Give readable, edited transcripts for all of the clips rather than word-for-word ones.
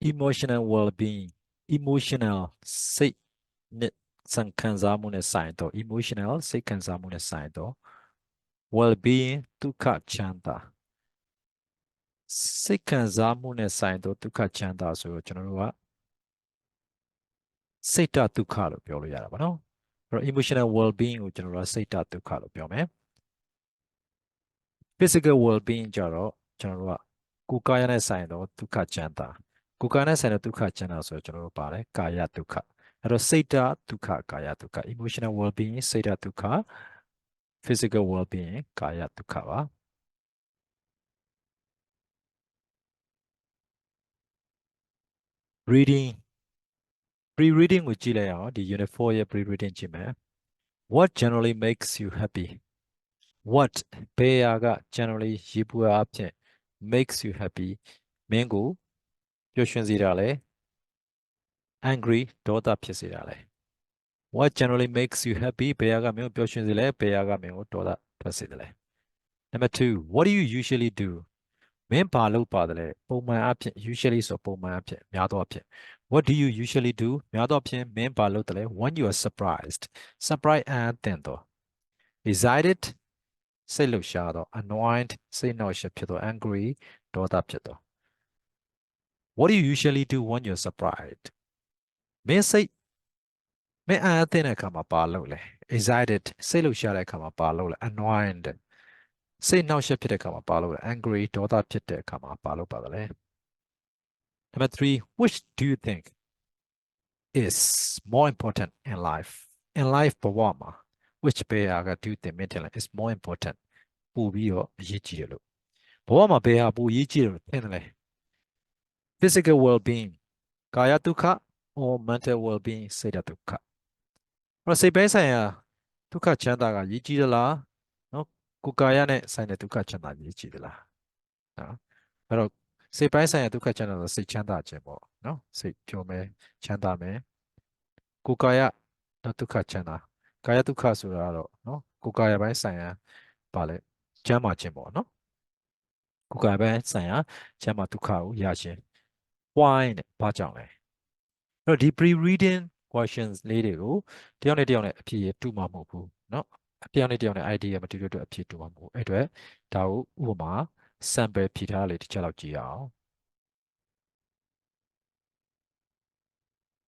emotional well-being emotional စိတ်နဲ့ခံစားမှုနဲ့ဆိုင်တော့ emotional စိတ်ခံစားမှုနဲ့ဆိုင်တော့ well-being ဒုက္ခချမ်းသာစိတ်ခံစားမှုနဲ့ဆိုင်တော့ ဒုက္ခချမ်းသာဆိုတော့ ကျွန်တော်တို့ကစိတ်တဒုက္ခလို့ပြောလို့ရတာပါနော်အဲ့တော့ emotional well-being ကိုကျွန်တော်တို့ကစိတ်တဒုက္ခလို့ပြောမယ် physical well-being ကြတော့ကျွန်တော်တို့ကကိုယ်ကာယနဲ့ဆိုင်တော့ဒုက္ခချမ်းသာကိုယ်ကာယနဲ့ဆိုင်တော့ဒုက္ခချမ်းသာဆိုတော့ကျွန်တော်တို့ပါတယ်ကာယဒုက္ခအဲ့တော့စိတ်တဒုက္ခကာယဒုက္ခ emotional well-being စိတ်တဒုက္ခ physical well-being ကာယဒုက္ခပါ reading pre-reading ကိုကြည့်လိုက်အောင်ဒီ unit 4ရဲ့ pre-reading ကြည့်မယ် what generally makes you happy what ဘယ်ဟာက generally ယေဘုယျအားဖြင့် makes you happy မင်းကိုပျော်ရွှင်စေတာလဲ angry ဒေါသဖြစ်စေတာလဲ what generally makes you happy ဘယ်ဟာကမင်းကိုပျော်ရွှင်စေလဲဘယ်ဟာကမင်းကိုဒေါသထွက်စေတယ်လဲ number 2 what do you usually do မင်းဘာလုပ်ပါသလဲပုံမှန်အားဖြင့် usually ဆိုပုံမှန်အားဖြင့်များသောအားဖြင့် what do you usually do များသောအားဖြင့်မင်းဘာလုပ်သလဲ when you are surprised surprise အံ့သင့်သော excited စိတ်လှုပ်ရှားသော annoyed စိတ်နှောင့်ယှက်ဖြစ်သော angry ဒေါသဖြစ်သော what do you usually do when you're surprised မင်းအံ့အားသင့်တဲ့အခါမှာဘာလုပ်လဲ excited စိတ်လှုပ်ရှားတဲ့အခါမှာဘာလုပ်လဲ annoyed စိတ်နှောင့်ယှက်ဖြစ်တဲ့အခါမှာဘာလုပ်လဲ angry ဒေါသဖြစ်တဲ့အခါမှာဘာလုပ်ပါသလဲ number 3 which do you think is more important in life ဘဝမှာ which ဘယ်ဟာက do you think မင်းထင်လဲ is more important ပိုပြီးတော့အရေးကြီးတယ်လို့ဘဝမှာဘယ်ဟာပိုအရေးကြီးတယ်လို့ထင်တယ်လဲ physical well-being ကာယဒုက္ခ or mental well-being စိတ်ဓာတ်ဒုက္ခအဲ့တော့စိတ်ပိုင်းဆိုင်ရာဒုက္ခချမ်းသာကရေးကြီးသလားနော်ကိုယ်ကာယနဲ့ဆိုင်တဲ့ဒုက္ခချမ်းသာရေးကြီးသလားနော်အဲ့တော့စိတ်ပိုင်းဆိုင်ရာဒုက္ခချမ်းသာဆိုစိတ်ချမ်းသာခြင်းပေါ့နော်စိတ်ပျော်မယ်ချမ်းသာမယ်ကိုယ်ကာယဒုက္ခချမ်းသာကာယဒုက္ခဆိုတာကတော့နော်ကိုယ်ကာယပိုင်းဆိုင်ရာဗာလဲကျမ်းမာခြင်းပေါ့နော်ကိုယ်ကာယပိုင်းဆိုင်ရာကျမ်းမာဒုက္ခကိုရခြင်း why နဲ့ဘာကြောင့်လဲအဲ့တော့ဒီ pre-reading questions လေးတွေကိုတယောက်နဲ့တယောက်နဲ့အဖြေတူမှာမဟုတ်ဘူးเนาะတယောက်နဲ့တယောက်နဲ့ idea မတူတဲ့အတွက်အဖြေတူမှာမဟုတ်ဘူးအဲ့အတွက်ဒါကိုဥပမာ sample ဖြေထားတာလေးတစ်ချက်လောက်ကြည့်ရအောင်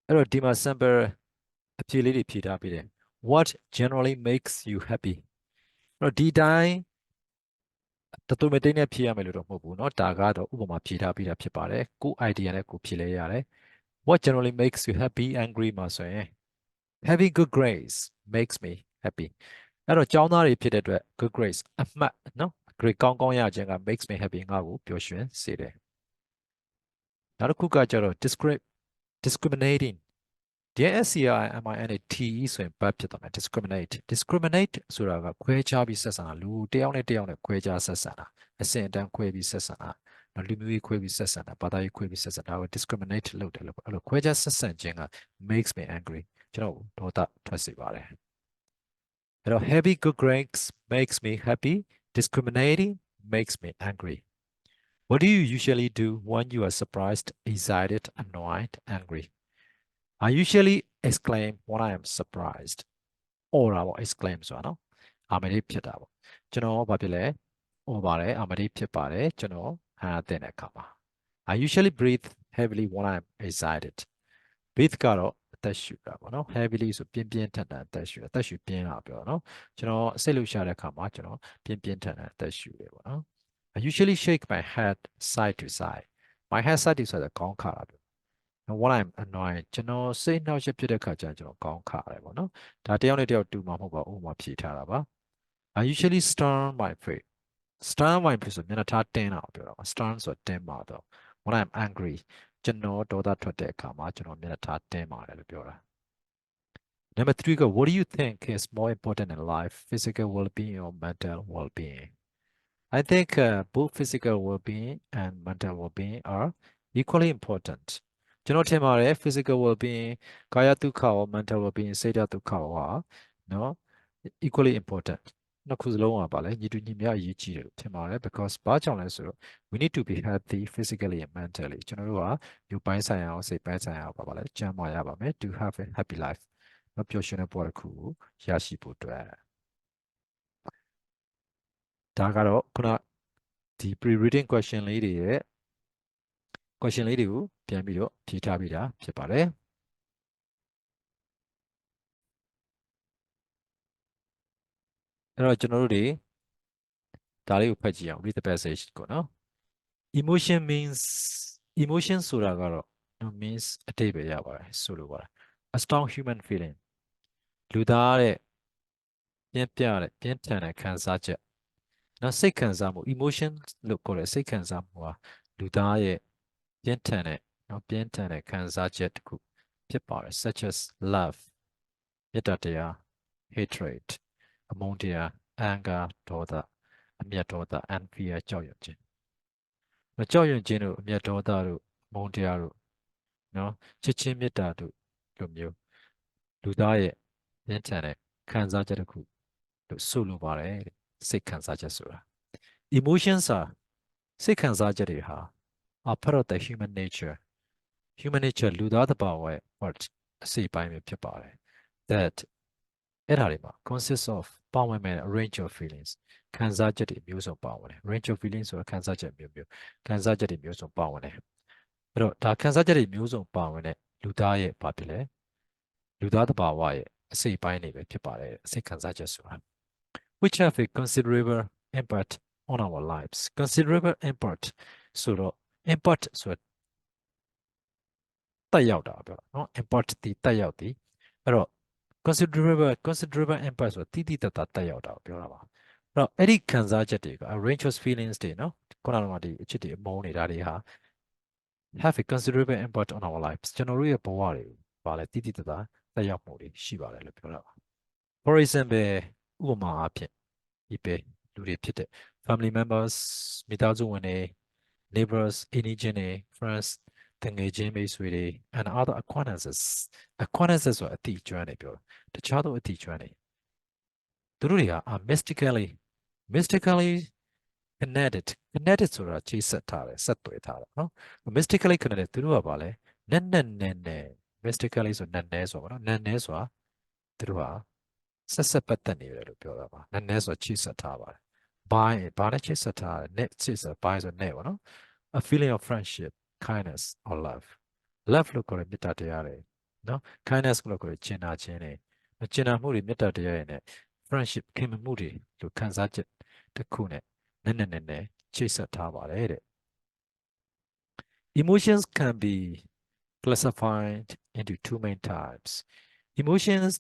အဲ့တော့ဒီမှာ sample အဖြေလေးတွေဖြေထားပေးတယ် what generally makes you happy အဲ့တော့ဒီတိုင်းတသွေးမတိတ်နဲ့ဖြေရမယ်လို့တော့မဟုတ်ဘူးเนาะဒါကတော့ဥပမာဖြေထားပေးတာဖြစ်ပါတယ်ကိုယ် idea နဲ့ကိုယ်ဖြေလဲရတယ် what generally makes you happy angry မှာဆိုရင် having good grades makes me happy အဲ့တော့ကျောင်းသားတွေဖြစ်တဲ့အတွက် good grades အမှတ်နော် grade ကောင်းကောင်းရခြင်းက makes me happy ငါ့ကိုပျော်ရွှင်စေတယ်နောက်တစ်ခုကကျတော့ discriminating discriminate ဆိုရင် verb ဖြစ်သွားမယ် discriminate ဆိုတာကခွဲခြားပြီးဆက်ဆံတာလူတစ်ယောက်နဲ့တစ်ယောက်နဲ့ခွဲခြားဆက်ဆံတာအဆင့်အတန်းခွဲပြီးဆက်ဆံတာလူမျိုးရေးခွဲပြီးဆက်ဆံတာဘာသာရေးခွဲပြီးဆက်ဆံတာကို discriminate လုပ်တယ်လို့အဲ့လိုခွဲခြားဆက်ဆံခြင်းက makes me angry ကျွန်တော်ဒေါသထွက်စေပါတယ်အဲ့တော့ having good grades makes me happy discriminating makes me angry what do you usually do when you are surprised excited annoyed angry I usually exclaim when I am surprised or ပေါ့ exclaim ဆိုတာနော်အာမလေးဖြစ်တာပေါ့ကျွန်တော်ဘာဖြစ်လဲ or ပါတယ်အာမလေးဖြစ်ပါတယ်ကျွန်တော်အာသင်တဲ့အခါမှာ I usually breathe heavily when I'm excited breathe ကတော့အသက်ရှူတာပေါ့နော် heavily ဆိုပြင်းပြင်းထန်ထန်အသက်ရှူအသက်ရှူပြင်းတာပြောနော်ကျွန်တော်စိတ်လှုပ်ရှားတဲ့အခါမှာကျွန်တော်ပြင်းပြင်းထန်ထန်အသက်ရှူတယ်ပေါ့နော် I usually shake my head side to side my head side to side ခေါင်းခါတာပြော and when I'm annoyed ကျွန်တော်စိတ်နှောက်ယှက်ဖြစ်တဲ့အခါကျရင်ကျွန်တော်ခေါင်းခါတယ်ပေါ့နော်ဒါတယောက်နဲ့တယောက်တူမှာမဟုတ်ပါဘူးဥပမာဖြေထားတာပါ I usually stern my face stern my face ဆိုမျက်နှာထားတင်းတာကိုပြောတာပါ stern ဆိုတာတင်းမာတော့ when I'm angry ကျွန်တော်ဒေါသထွက်တဲ့အခါမှာကျွန်တော်မျက်နှာထားတင်းမာတယ်လို့ပြောတာ number 3က what do you think is more important in life physical well-being or mental well-being I think both physical well-being and mental well-being are equally important ကျွန်တော်ထင်ပါတယ် physical well-being ကာယဒုက္ခရော mental well-being စိတ်ဓာတ်ဒုက္ခရောနော် equally important နှစ်ခုစလုံးကပါလဲညီတူညီမျှအရေးကြီးတယ်လို့ထင်ပါတယ် because ဘာကြောင့်လဲဆိုတော့ we need to be healthy physically and mentally ကျွန်တော်တို့ကရုပ်ပိုင်းဆိုင်ရာရောစိတ်ပိုင်းဆိုင်ရာရောပါလဲကျန်းမာရပါမယ် to have a happy life မပျော်ရွှင်တဲ့ဘဝတစ်ခုကိုရရှိဖို့အတွက်ဒါကတော့ခုနဒီ pre-reading question လေးတွေရဲ့ question လေးတွေကိုပြန်ပြီးတော့ဖြေထားပြီးတာဖြစ်ပါတယ်အဲ့တော့ကျွန်တော်တို့တွေဒါလေးကိုဖတ်ကြည့်အောင် read the passage ကိုနော် emotion means emotion ဆိုတာကတော့ means အတိတ်ပဲရပါတယ်ဆိုလိုပါတယ် a strong human feeling လူသားတဲ့ပြင်းပြတဲ့ပြင်းထန်တဲ့ခံစားချက်နော်စိတ်ခံစားမှု emotion လို့ခေါ်တဲ့စိတ်ခံစားမှုဟာလူသားရဲ့ပြင်းထန်တဲ့နော်ပြင်းထန်တဲ့ခံစားချက်တစ်ခုဖြစ်ပါတယ် such as love မေတ္တာတရား hatred အမုန်းတရား anger ဒေါသအမျက်ဒေါသ and fear ကြောက်ရွံ့ခြင်းကြောက်ရွံ့ခြင်းတို့အမျက်ဒေါသတို့အမုန်းတရားတို့နော်ချစ်ချင်းမေတ္တာတို့လိုမျိုးလူသားရဲ့ပြင်းထန်တဲ့ခံစားချက်တစ်ခုလို့ဆိုလိုပါတယ်တဲ့စိတ်ခံစားချက်ဆိုတာ emotions ဟာစိတ်ခံစားချက်တွေဟာ are part of the human nature လူသားသဘာဝရဲ့ part အစိတ်ပိုင်းပဲဖြစ်ပါတယ် that အဲ့ဒါတွေမှာ consists of ပါဝင်မဲ့ range of feelings ခံစားချက်တွေမျိုးစုံပါဝင်တယ် range of feelings ဆိုတာခံစားချက်မျိုးခံစားချက်တွေမျိုးစုံပါဝင်တယ်အဲ့တော့ဒါခံစားချက်တွေမျိုးစုံပါဝင်တဲ့လူသားရဲ့ဘာဖြစ်လဲလူသားသဘာဝရဲ့အစိတ်ပိုင်းတွေပဲဖြစ်ပါတယ်အစိတ်ခံစားချက်ဆိုတာ which have a considerable impact on our lives considerable impact ဆိုတော့ impact ဆိုတက်ရောက်တာပြောနော် impact ဒီတက်ရောက်သည်အဲ့တော့ considerable impact ဆိုတိတိတတ်တာတက်ရောက်တာကိုပြောတာပါအဲ့တော့အဲ့ဒီခံစားချက်တွေက a range of feelings တွေနော်ခုနကဒီအချစ်တွေအမုန်းတွေဒါတွေဟာ have a considerable impact on our lives ကျွန်တော်တို့ရဲ့ဘဝတွေပါလဲတိတိတတ်တာတက်ရောက်မှုတွေရှိပါတယ်လို့ပြောတာပါ for example ဥပမာအားဖြင့်ဒီပဲလူတွေဖြစ်တဲ့ family members မိသားစုဝင်တွေ neighbors အိမ်နီးချင်းတွေ friends တငယ်ချင်းမိတ်ဆွေတွေ and other acquaintances ဆိုတာအတိအကျွမ်းတွေပြောတာတခြားသောအတိအကျွမ်းတွေသူတို့တွေက are mystically connected ဆိုတာချိတ်ဆက်ထားတယ်ဆက်သွယ်ထားတယ်နော် mystically connected သူတို့ကဘာလဲနက် mystically ဆိုနက်နဲဆိုပါတော့နက်နဲဆိုတာသူတို့ဟာဆက်ပတ်သက်နေတယ်လို့ပြောတာပါနက်နဲဆိုချိတ်ဆက်ထားပါတယ်ဘာနဲ့ချိတ်ဆက်ထားတယ် net ချိတ်ဆက် by ဆို net ပါနော် a feeling of friendship kindness or love လို့ခေါ်တဲ့မေတ္တာတရားတွေနော် kindness လို့ခေါ်တဲ့ချင်နာခြင်းတွေချင်နာမှုတွေမေတ္တာတရားတွေနဲ့ friendship ခင်မမှုတွေလို့ခံစားချက်တစ်ခုနဲ့နဲ့ချိတ်ဆက်ထားပါတယ်တဲ့ emotions can be classified into two main types emotions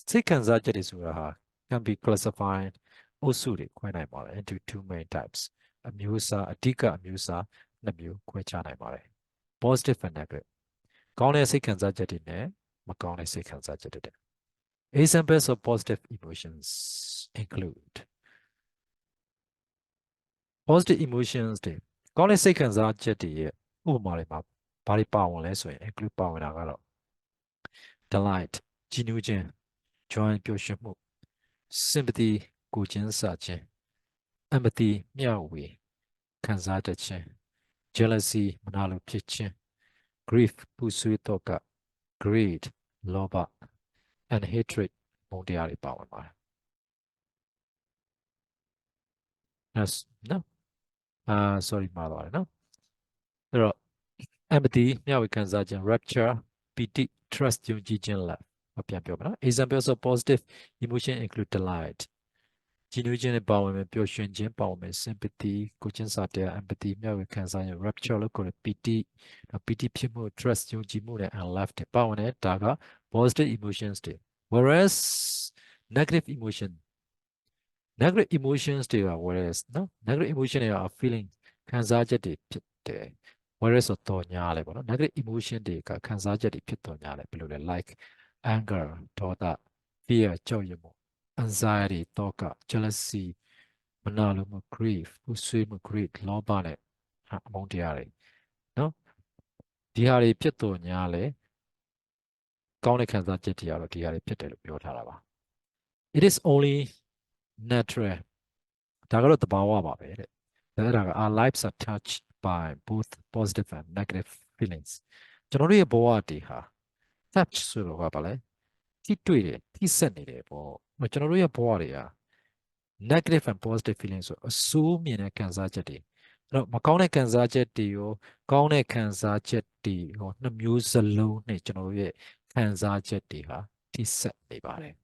စိတ်ခံစားချက်တွေဆိုတာဟာ can be classified အုပ်စုတွေခွဲနိုင်ပါတယ် into two main types အမျိုးအစားအဓိကအမျိုးအစားနှစ်မျိုးခွဲခြားနိုင်ပါတယ် positive and negative ကောင်းတဲ့စိတ်ခံစားချက်တွေနဲ့မကောင်းတဲ့စိတ်ခံစားချက်တွေ examples of positive emotions include positive emotions တွေကောင်းတဲ့စိတ်ခံစားချက်တွေရဲ့ဥပမာတွေမှာဘာတွေပါဝင်လဲဆိုရင် include ပါဝင်တာကတော့ delight ကြည်နူးခြင်း joy ပျော်ရွှင်မှု sympathy ကိုချင်းစာခြင်း empathy မျှဝေခံစားတတ်ခြင်း jealousy မနာလိုဖြစ်ခြင်း grief ပူဆွေးတော့က greed လောဘ and hatred မုန်းတရားတွေပါဝင်ပါတယ် yes နော် sorry မှားသွားတယ်နော်အဲ့တော့ empathy မျှဝေခံစားခြင်း rapture ပီတိ trust ယုံကြည်ခြင်း love ပြန်ပြောပါနော် examples of positive emotion include delight ကြည်နူးခြင်းနဲ့ပါဝင်မယ်ပျော်ရွှင်ခြင်းပါဝင်မယ် sympathy ကိုချင်းစာတရား empathy မျှဝေခံစားခြင်း rapture လို့ခေါ်တဲ့ပီတိဖြစ်မှု trust ယုံကြည်မှုနဲ့ and love တွေပါဝင်တယ်ဒါက positive emotions တွေ whereas negative emotions တွေက whereas နော် negative emotion တွေက feeling ခံစားချက်တွေဖြစ်တယ် whereas ဆိုတော့ညားလဲပေါ့နော် negative emotion တွေကခံစားချက်တွေဖြစ်တော့ညားလဲဘယ်လိုလဲ like anger ဒေါသ fear ကြောက်ရွံ့မှု anxiety သောက jealousy မနာလိုမှု grief ပူဆွေးမှု greed လောဘနဲ့အမုန်းတရားတွေနော်ဒီဟာတွေဖြစ်တော့ညားလဲကောင်းတဲ့ခံစားချက်တွေကတော့ဒီဟာတွေဖြစ်တယ်လို့ပြောထားတာပါ it is only natural ဒါကတော့တဘာဝပါပဲတဲ့ဒါအဲ့ဒါက our lives are touched by both positive and negative feelings ကျွန်တော်တို့ရဲ့ဘဝတွေဟာ touch ဆိုတော့ကဘာလဲထိတွေ့တယ်ထိဆက်နေတယ်ပေါ့ကျွန်တော်တို့ရဲ့ဘဝတွေဟာ negative and positive feelings ဆိုအဆိုးမြင်တဲ့ခံစားချက်တွေအဲ့တော့မကောင်းတဲ့ခံစားချက်တွေရောကောင်းတဲ့ခံစားချက်တွေရောနှစ်မျိုးစလုံးနဲ့ကျွန်တော်တို့ရဲ့ခံစားချက်တွေဟာထိဆက်နေပါတယ်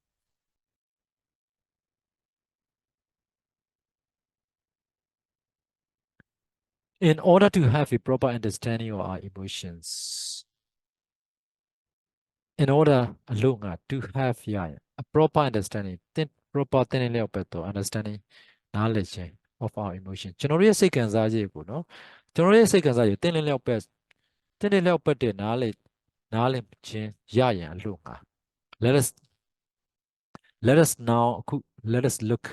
in order to have a proper understanding of our emotions in order အလို့ငါ to have ရရင် a proper understanding သင် proper သင်တဲ့လျောက်ပဲတော့ understanding နားလည်ခြင်း of our emotion ကျွန်တော်တို့ရဲ့စိတ်ခံစားချက်ကိုနော်ကျွန်တော်တို့ရဲ့စိတ်ခံစားချက်သင်တဲ့လျောက်ပဲသင်တဲ့လျောက်ပဲတဲ့နားလည်ခြင်းရရင်အလို့ငါ let us let us now အခု let us look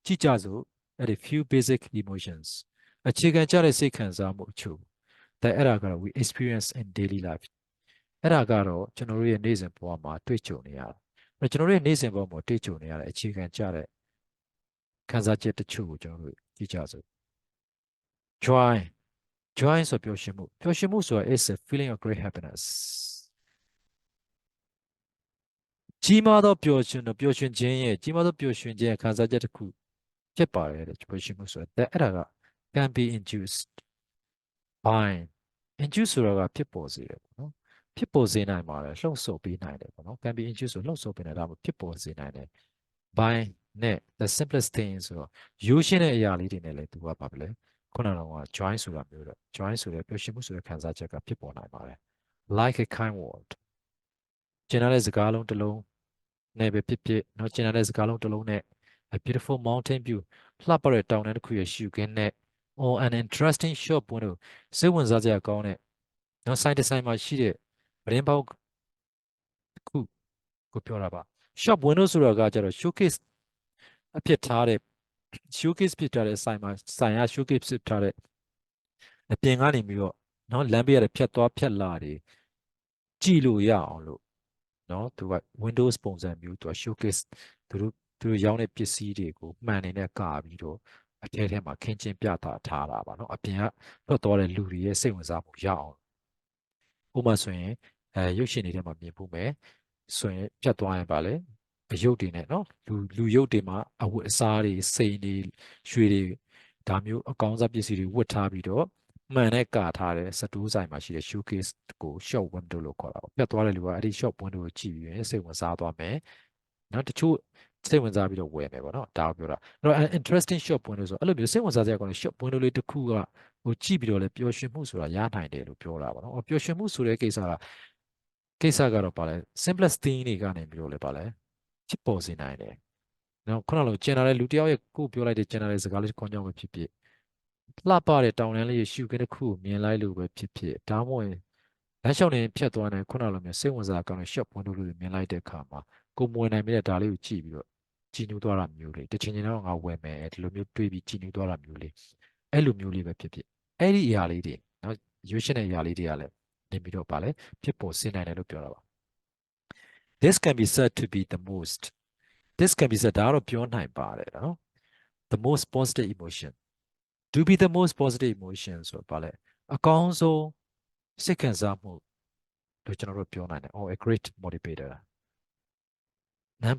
ကြည့်ကြစို့ at a few basic emotions အခြေခံကြတဲ့စိတ်ခံစားမှုအချို့that အဲ့ဒါကတော့ we experience in daily life အဲ့ဒါကတော့ကျွန်တော်တို့ရဲ့နေ့စဉ်ဘဝမှာတွေ့ကြုံနေရတယ်။ကျွန်တော်တို့ရဲ့နေ့စဉ်ဘဝမှာတွေ့ကြုံနေရတဲ့အခြေခံကြတဲ့ခံစားချက်တချို့ကိုကျွန်တော်တို့ကြည့်ကြစို့ joy joy ဆိုပျော်ရွှင်မှုဆိုတာ is a feeling of great happiness ကြီးမားသောပျော်ရွှင်ခြင်းရဲ့ကြီးမားသောပျော်ရွှင်ခြင်းရဲ့ခံစားချက်တစ်ခုဖြစ်ပါတယ်တဲ့ပျော်ရွှင်မှုဆိုတာအဲ့ဒါက can be induced by induce ဆိုတာကဖြစ်ပေါ်စေတယ်ပေါ့နော်ဖြစ်ပေါ်စေနိုင်ပါတယ်လှုံ့ဆော်ပေးနိုင်တယ်ပေါ့နော် can be induced ဆိုလှုံ့ဆော်ပေးနိုင်တာမှဖြစ်ပေါ်စေနိုင်တယ် by နဲ့ the simplest thing ဆိုတော့ရိုးရှင်းတဲ့အရာလေးတွေနဲ့လည်းသူကပါပဲလေခုနကတော့ joy ဆိုတာမျိုးတော့ joy ဆိုတဲ့ပျော်ရွှင်မှုဆိုတဲ့ခံစားချက်ကဖြစ်ပေါ်နိုင်ပါတယ် like a kind word ကျင်နာတဲ့စကားလုံးတစ်လုံးနဲ့ပဲဖြစ်ဖြစ်เนาะကျင်နာတဲ့စကားလုံးတစ်လုံးနဲ့ a beautiful mountain view လှပတဲ့တောင်တန်းတစ်ခုရဲ့ရှုခင်းနဲ့ or an interesting shop ဘုံတို့စိတ်ဝင်စားစရာကောင်းတဲ့เนาะ site design မှာရှိတဲ့ပရင်းပေါက်တစ်ခုကိုပြောတာပါ shop window ဆိုတာကကျတော့ showcase အဖြစ်ထားတဲ့ showcase ဖြစ်ထားတဲ့ဆိုင်မှာဆိုင်ရ showcase ဖြစ်ထားတဲ့အပြင်ကနေပြီးတော့เนาะလမ်းဘေးရတဲ့ဖြတ်သွားဖြတ်လာတွေကြည့်လို့ရအောင်လို့เนาะသူက Windows ပုံစံမျိုးသူက showcase သူတို့ရောင်းတဲ့ပစ္စည်းတွေကိုမှန်နေနဲ့ကာပြီးတော့အထဲထဲမှာခင်းကျင်းပြသထားတာပါเนาะအပြင်ကထွက်သွားတဲ့လူတွေရဲ့စိတ်ဝင်စားမှုရအောင်ဥပမာဆိုရင်ရုပ်ရှင်တွေထဲမှာမြင်ဖို့မယ်ဆိုရင်ဖြတ်သွားရင်ပါလေအယုတ်တွေနဲ့เนาะလူယုတ်တွေမှာအဝတ်အစားတွေစိန်တွေရွှေတွေဒါမျိုးအကောင်းစားပစ္စည်းတွေဝတ်ထားပြီးတော့မှန်နဲ့ကာထားတဲ့စတိုးဆိုင်မှာရှိတဲ့ showcase ကို shop window လို့ခေါ်တာပေါ့။ဖြတ်သွားတဲ့လူကအဲ့ဒီ shop window ကိုကြည့်ပြီးရင်စိတ်ဝင်စားသွားမယ်။နောက်တချို့စိတ်ဝင်စားပြီးတော့ဝယ်မယ်ပေါ့နော်။ဒါကိုပြောတာ။အဲ့တော့ interesting shop window ဆိုအဲ့လိုမျိုးစိတ်ဝင်စားစရာကောင်းတဲ့ shop window လေးတစ်ခုကဟိုကြည့်ပြီးတော့လေပျော်ရွှင်မှုဆိုတာရနိုင်တယ်လို့ပြောတာပေါ့နော်။ပျော်ရွှင်မှုဆိုတဲ့ကိစ္စကတော့ပါလဲ simplest thing တွေကနေပြီးတော့လေပါလဲဖြစ်ပေါ်စေနိုင်တယ်။နောက်ခုနလိုကျင်လာတဲ့လူတစ်ယောက်ရဲ့ကိုပြောလိုက်တဲ့ကျင်လာတဲ့စကားလေးတစ်ခွန်းကြောင့်ပဲဖြစ်ဖြစ်လှပတဲ့တောင်တန်းလေးရှုခင်းတစ်ခုကိုမြင်လိုက်လို့ပဲဖြစ်ဖြစ်ဒါမှမဟုတ်လမ်းလျှောက်နေဖြတ်သွားတဲ့ခုနလိုမျိုးစိတ်ဝင်စားကောင်းတဲ့ shop window လေးမြင်လိုက်တဲ့အခါမှာကိုမဝင်နိုင်တဲ့ဒါလေးကိုကြည့်ပြီးတော့ကြည်နူးသွားတာမျိုးလေးတစ်ချိန်ချိန်တော့ငါဝယ်မယ်ဒီလိုမျိုးတွေးပြီးကြည်နူးသွားတာမျိုးလေးအဲ့လိုမျိုးလေးပဲဖြစ်ဖြစ်အဲ့ဒီအရာလေးတွေနော်ရွေးရှင်းတဲ့အရာလေးတွေကလည်းနေပြီးတော့ပါလဲဖြစ်ပေါ်စေနိုင်တယ်လို့ပြောတာပါ this can be said to be the most this can be said ဒါကတော့ပြောနိုင်ပါတယ်နော် the most positive emotion to be the most positive emotion ဆိုတော့ဗာလဲအကောင်းဆုံးစိတ်ခံစားမှုလို့ကျွန်တော်တို့ပြောနိုင်တယ် or a great motivator နံ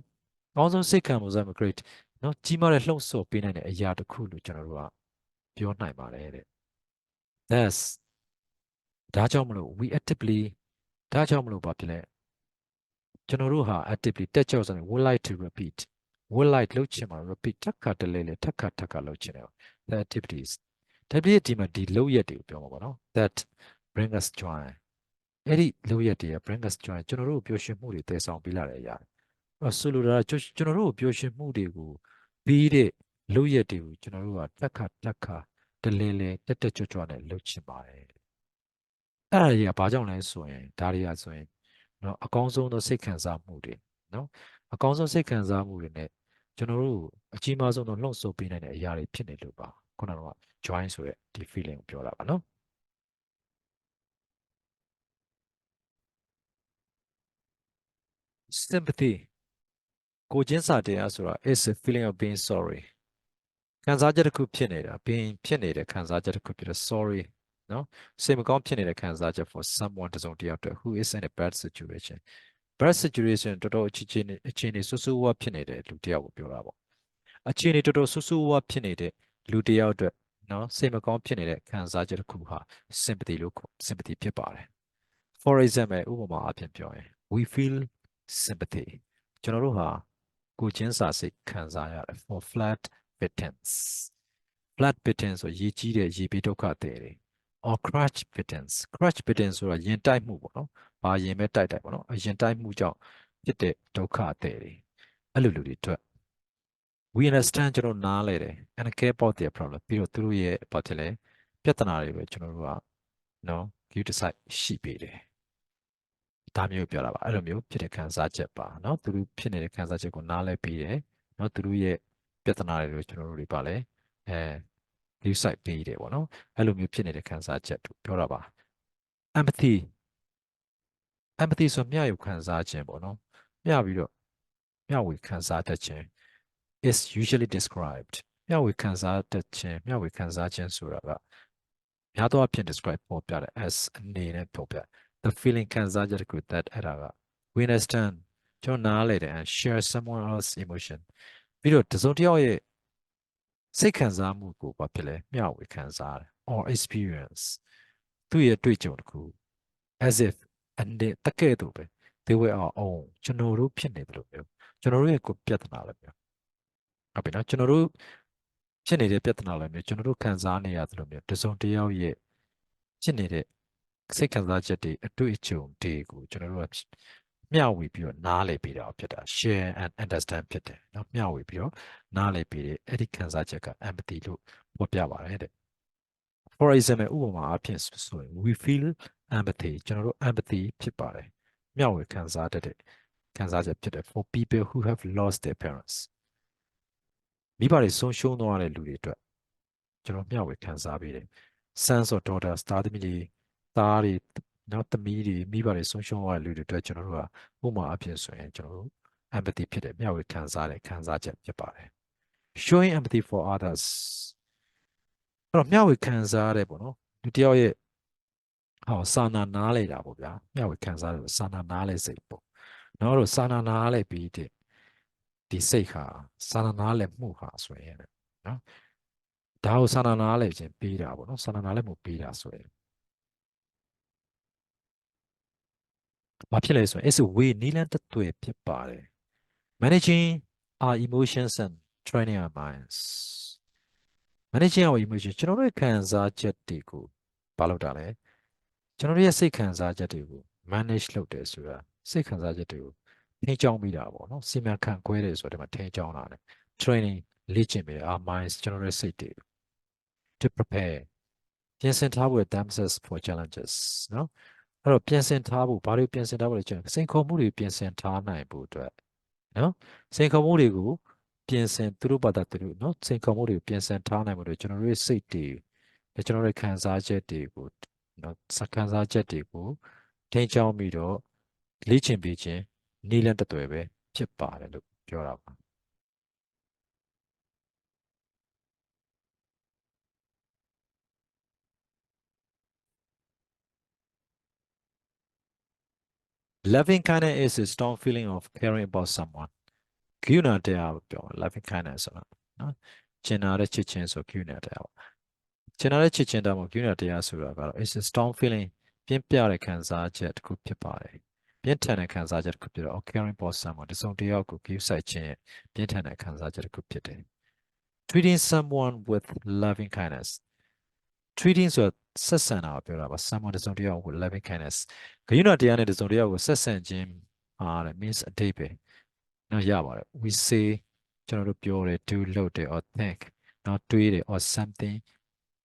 အကောင်းဆုံးစိတ်ခံမှုဆိုရင် great နော်ကြီးမားတဲ့လှုံ့ဆော်ပေးနိုင်တဲ့အရာတစ်ခုလို့ကျွန်တော်တို့ကပြောနိုင်ပါတယ်တဲ့ that's ဒါကြောင့်မလို့ we actively ဒါကြောင့်မလို့ဗာဖြစ်လဲကျွန်တော်တို့ဟာ actively တက်ကြောက်ဆိုရင် would like to repeat would like လုပ်ချင်မှာ repeat ထပ်ခါတလဲလဲထပ်ခါလုပ်ချင်တယ် the activities ဒါပြည့်ဒီမှာဒီလုပ်ရက်တွေကိုပြောမှာပေါ့နော် that bring us joy အဲ့ဒီလုပ်ရက်တွေက bring us joy ကျွန်တော်တို့ပျော်ရွှင်မှုတွေတည်ဆောင်ပေးလာတဲ့အရာဆိုလိုတာကျွန်တော်တို့ပျော်ရွှင်မှုတွေကိုပြီးတဲ့လုပ်ရက်တွေကိုကျွန်တော်တို့ကတက်ခါတလဲတက်ကြွနဲ့လုပ်ချင်ပါတယ်အဲ့ဒါတွေကဘာကြောင့်လဲဆိုရင်ဒါတွေကဆိုရင်နော်အကောင်းဆုံးသောစိတ်ခံစားမှုတွေနော်အကောင်းဆုံးစိတ်ခံစားမှုတွေနဲ့ကျွန်တော်တို့အကြီးမားဆုံးသောလှုံ့ဆော်ပေးနိုင်တဲ့အရာတွေဖြစ်နေလို့ပါခုနက join ဆိုတဲ့ဒီ feeling ကိုပြောတာပါနော် sympathy ကိုချင်းစာတရားဆိုတာ is a feeling of being sorry ခံစားချက်တစ်ခုဖြစ်နေတာ being ဖြစ်နေတဲ့ခံစားချက်တစ်ခုဖြစ်တဲ့ sorry နော်စိတ်မကောင်းဖြစ်နေတဲ့ခံစားချက် for someone တစ်စုံတစ်ယောက်အတွက် who is in a bad situation bad situation တော်တော်အခြေအနေဆူဆူဝါဖြစ်နေတဲ့လူတစ်ယောက်ကိုပြောတာပေါ့အခြေအနေတော်တော်ဆူဆူဝါဖြစ်နေတဲ့လူတစ်ယောက်အတွက်နော်စိတ်မကောင်းဖြစ်နေတဲ့ခံစားချက်တစ်ခုဟာ sympathy လို့ခေါ် sympathy ဖြစ်ပါတယ် for example ဥပမာအဖြစ်ပြောရင် we feel sympathy ကျွန်တော်တို့ဟာကိုချင်းစာစိတ်ခံစားရတယ် for flat victims flat victims ဆိုရေကြီးတဲ့ရေဘေးဒုက္ခသည်တွေ or crash victims ဆိုတာရင်တိုက်မှုပေါ့နော်။ဘာရင်ပဲတိုက်ပေါ့နော်။အရင်တိုက်မှုကြောင့်ဖြစ်တဲ့ဒုက္ခသည်တွေအဲ့လိုလူတွေအတွက် we understand ကျွန်တော်နားလဲတယ် and care about their problem ပြီးတော့သူတို့ရဲ့ဘာဖြစ်လဲပြဿနာတွေပဲကျွန်တော်တို့ကနော် view decide ရှိပေးတယ်ဒါမျိုးပြောတာပါအဲ့လိုမျိုးဖြစ်တဲ့ခံစားချက်ပါနော်သူတို့ဖြစ်နေတဲ့ခံစားချက်ကိုနားလဲပေးတယ်နော်သူတို့ရဲ့ပြဿနာတွေကိုကျွန်တော်တို့တွေပါလဲအဲ view side ပေးတယ်ပေါ့နော်အဲ့လိုမျိုးဖြစ်နေတဲ့ခံစားချက်တို့ပြောတာပါ empathy ဆိုမျှယူခံစားခြင်းပေါ့နော်မျှပြီးတော့မျှဝေခံစားတတ်ခြင်း is usually described မျှဝေခံစားတတ်ခြင်းမျှဝေခံစားခြင်းဆိုတာကများသောအားဖြင့် describe ပေါ်ပြတယ် as အနေနဲ့ပေါ်ပြ the feeling ခံစားချက်တစ်ခု that အဲ့ဒါက we understand ကျွန်တော်နားလေတယ် and share someone else emotion ပြီးတော့တစ်စုံတစ်ယောက်ရဲ့စိတ်ခံစားမှုကိုဘာဖြစ်လဲမျှဝေခံစားတယ် or experience သူ့ရဲ့တွေ့ကြုံတစ်ခု as if အနေတကယ်တော့ပဲ they were our own ကျွန်တော်တို့ဖြစ်နေတယ်လို့မျိုးကျွန်တော်တို့ရဲ့ကိုယ်ပြဿနာလည်းမျိုးဟုတ်ပြီနော်ကျွန်တော်တို့ဖြစ်နေတဲ့ပြဿနာလည်းမျိုးကျွန်တော်တို့ခံစားနေရတယ်လို့မျိုးတစ်စုံတစ်ယောက်ရဲ့ဖြစ်နေတဲ့စိတ်ခံစားချက်တွေအတွေ့အကြုံတွေကိုကျွန်တော်တို့ကမျှဝေပြီးတော့နားလည်ပြီးတာဖြစ်တာ share and understand ဖြစ်တယ်เนาะမျှဝေပြီးတော့နားလည်ပြီးတဲ့အဲ့ဒီခံစားချက်က empathy လို့ပြောပြပါတယ်တဲ့ for example ဥပမာအဖြစ်ဆိုရင် we feel empathy ကျွန်တော်တို့ empathy ဖြစ်ပါတယ်မျှဝေခံစားတတ်တဲ့ခံစားချက်ဖြစ်တယ် for people who have lost their parents မိဘတွေဆုံးရှုံးသွားတဲ့လူတွေအတွက်ကျွန်တော်မျှဝေခံစားပေးတယ် sons or daughters သားသမီးတွေသားတွေနောက်သမီးတွေမိဘတွေဆုံးရှုံးသွားတဲ့လူတွေအတွက်ကျွန်တော်တို့ကဥပမာအဖြစ်ဆိုရင်ကျွန်တော်တို့ empathy ဖြစ်တယ်မျှဝေခံစားတဲ့ခံစားချက်ဖြစ်ပါတယ် showing empathy for others အဲ့တော့မျှဝေခံစားရတယ်ပေါ့နော်လူတစ်ယောက်ရဲ့ဟောစာနာနားလေတာပေါ့ဗျာမျှဝေခံစားတယ်စာနာနားလေစိတ်ပေါ့နော်တို့စာနာနားလေပြီးတဲ့ဒီစိတ်ဟာစာနာနားလေမှုဟာဆိုရင်နော်ဒါကိုစာနာနားလေခြင်းပေးတာပေါ့နော်စာနာနားလေမှုပေးတာဆိုရင်ဘာဖြစ်လဲဆိုရင် it's a way နီးလန်းတစ်သွေဖြစ်ပါတယ် managing our emotions and training our minds managing our emotions ကျွန်တော်တို့ခံစားချက်တွေကိုဘာလုပ်တာလဲကျွန်တော်တို့ရဲ့စိတ်ခံစားချက်တွေကို manage လုပ်တယ်ဆိုတာစိတ်ခံစားချက်တွေကိုထိန်းကျောင်းမိတာပေါ့နော်စီမံခန့်ခွဲတယ်ဆိုတော့ဒီမှာထိန်းကျောင်းတာတယ် training လေ့ကျင့်ပေး our minds ကျွန်တော်တို့ရဲ့စိတ်တွေ to prepare ပြင်ဆင်ထားဖို့ themselves for challenges နော်အဲ့တော့ပြင်ဆင်ထားဖို့ဘာတွေပြင်ဆင်ထားဖို့လဲကျွန်တော်စိန်ခေါ်မှုတွေပြင်ဆင်ထားနိုင်ဖို့အတွက်နော်စိန်ခေါ်မှုတွေကိုပြင်ဆင်သူတို့ဘာသာသူတို့နော်စိန်ခေါ်မှုတွေကိုပြင်ဆင်ထားနိုင်ဖို့အတွက်ကျွန်တော်တို့ရဲ့စိတ်တွေကျွန်တော်တို့ခံစားချက်တွေကိုနော်စခံစားချက်တွေကိုထိန်းကျောင်းပြီးတော့လေ့ကျင့်ပေးခြင်းနည်းလမ်းတစ်သွယ်ပဲဖြစ်ပါတယ်လို့ပြောတာပါ loving kindness is a strong feeling of caring about someone ဂရုဏာတရားကိုပြော loving kindness ဆိုတာနော်ကျင်နာတဲ့ချစ်ချင်းဆိုဂရုဏာတရားပေါ့ကျင်နာတဲ့ချစ်ချင်းတောင်ဂရုဏာတရားဆိုတာကတော့ is a strong feeling ပြင်းပြတဲ့ခံစားချက်တစ်ခုဖြစ်ပါတယ်ပြင်းထန်တဲ့ခံစားချက်တစ်ခုဖြစ်တော့ caring for someone တစ်စုံတစ်ယောက်ကိုဂရုစိုက်ခြင်းပြင်းထန်တဲ့ခံစားချက်တစ်ခုဖြစ်တယ် treating someone with loving kindness treating ဆိုတာဆက်ဆံတာကိုပြောတာပါ someone တစ်စုံတစ်ယောက်ကို loving kindness ဂရုဏာတရားနဲ့တစ်စုံတစ်ယောက်ကိုဆက်ဆံခြင်းဟာတဲ့ means အဓိပ္ပာယ်နော်ရပါတယ် we say ကျွန်တော်တို့ပြောတယ် do လုပ်တယ် or think နော်တွေးတယ် or something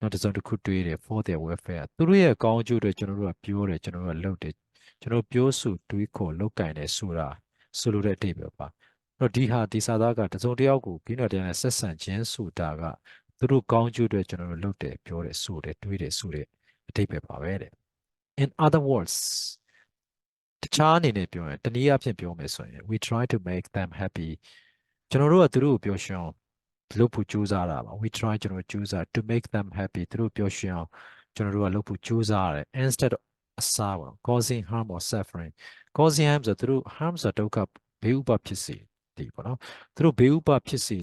နော်တစ်စုံတစ်ခုတွေးတယ် for their welfare သူတို့ရဲ့အကောင်းအကျိုးတွေကျွန်တော်တို့ကပြောတယ်ကျွန်တော်တို့ကလုပ်တယ်ကျွန်တော်ပြောဆိုတွေးခေါ်လုပ်ကင်တယ်ဆိုတာဆိုလိုတဲ့အဓိပ္ပာယ်ပါတော့ဒီစာသားကတစ်စုံတစ်ယောက်ကိုဂိနော်တရားနဲ့ဆက်ဆံခြင်းဆိုတာကသူတို့ကောင်းကျိုးတွေကျွန်တော်တို့လုပ်တယ်ပြောတယ်ဆိုတယ်တွေးတယ်ဆိုတဲ့အဓိပ္ပာယ်ပါပဲတဲ့ in other words တခြားအနေနဲ့ပြောရင်တနည်းအားဖြင့်ပြောမယ်ဆိုရင် we try to make them happy ကျွန်တော်တို့ကသူတို့ကိုပျော်ရွှင်အောင်လုပ်ဖို့ကြိုးစားတာပါ we try ကျွန်တော်တို့ကြိုးစား to make them happy သူတို့ပျော်ရွှင်အောင်ကျွန်တော်တို့ကလုပ်ဖို့ကြိုးစားရတယ် instead of အစားပါ causing harm or suffering causing harm ဆိုသူတို့ harm ဆိုဒုက္ခဘေးဥပဖြစ်စေဒီပေါ့နော်သူတို့ဘေးဥပဖြစ်စေ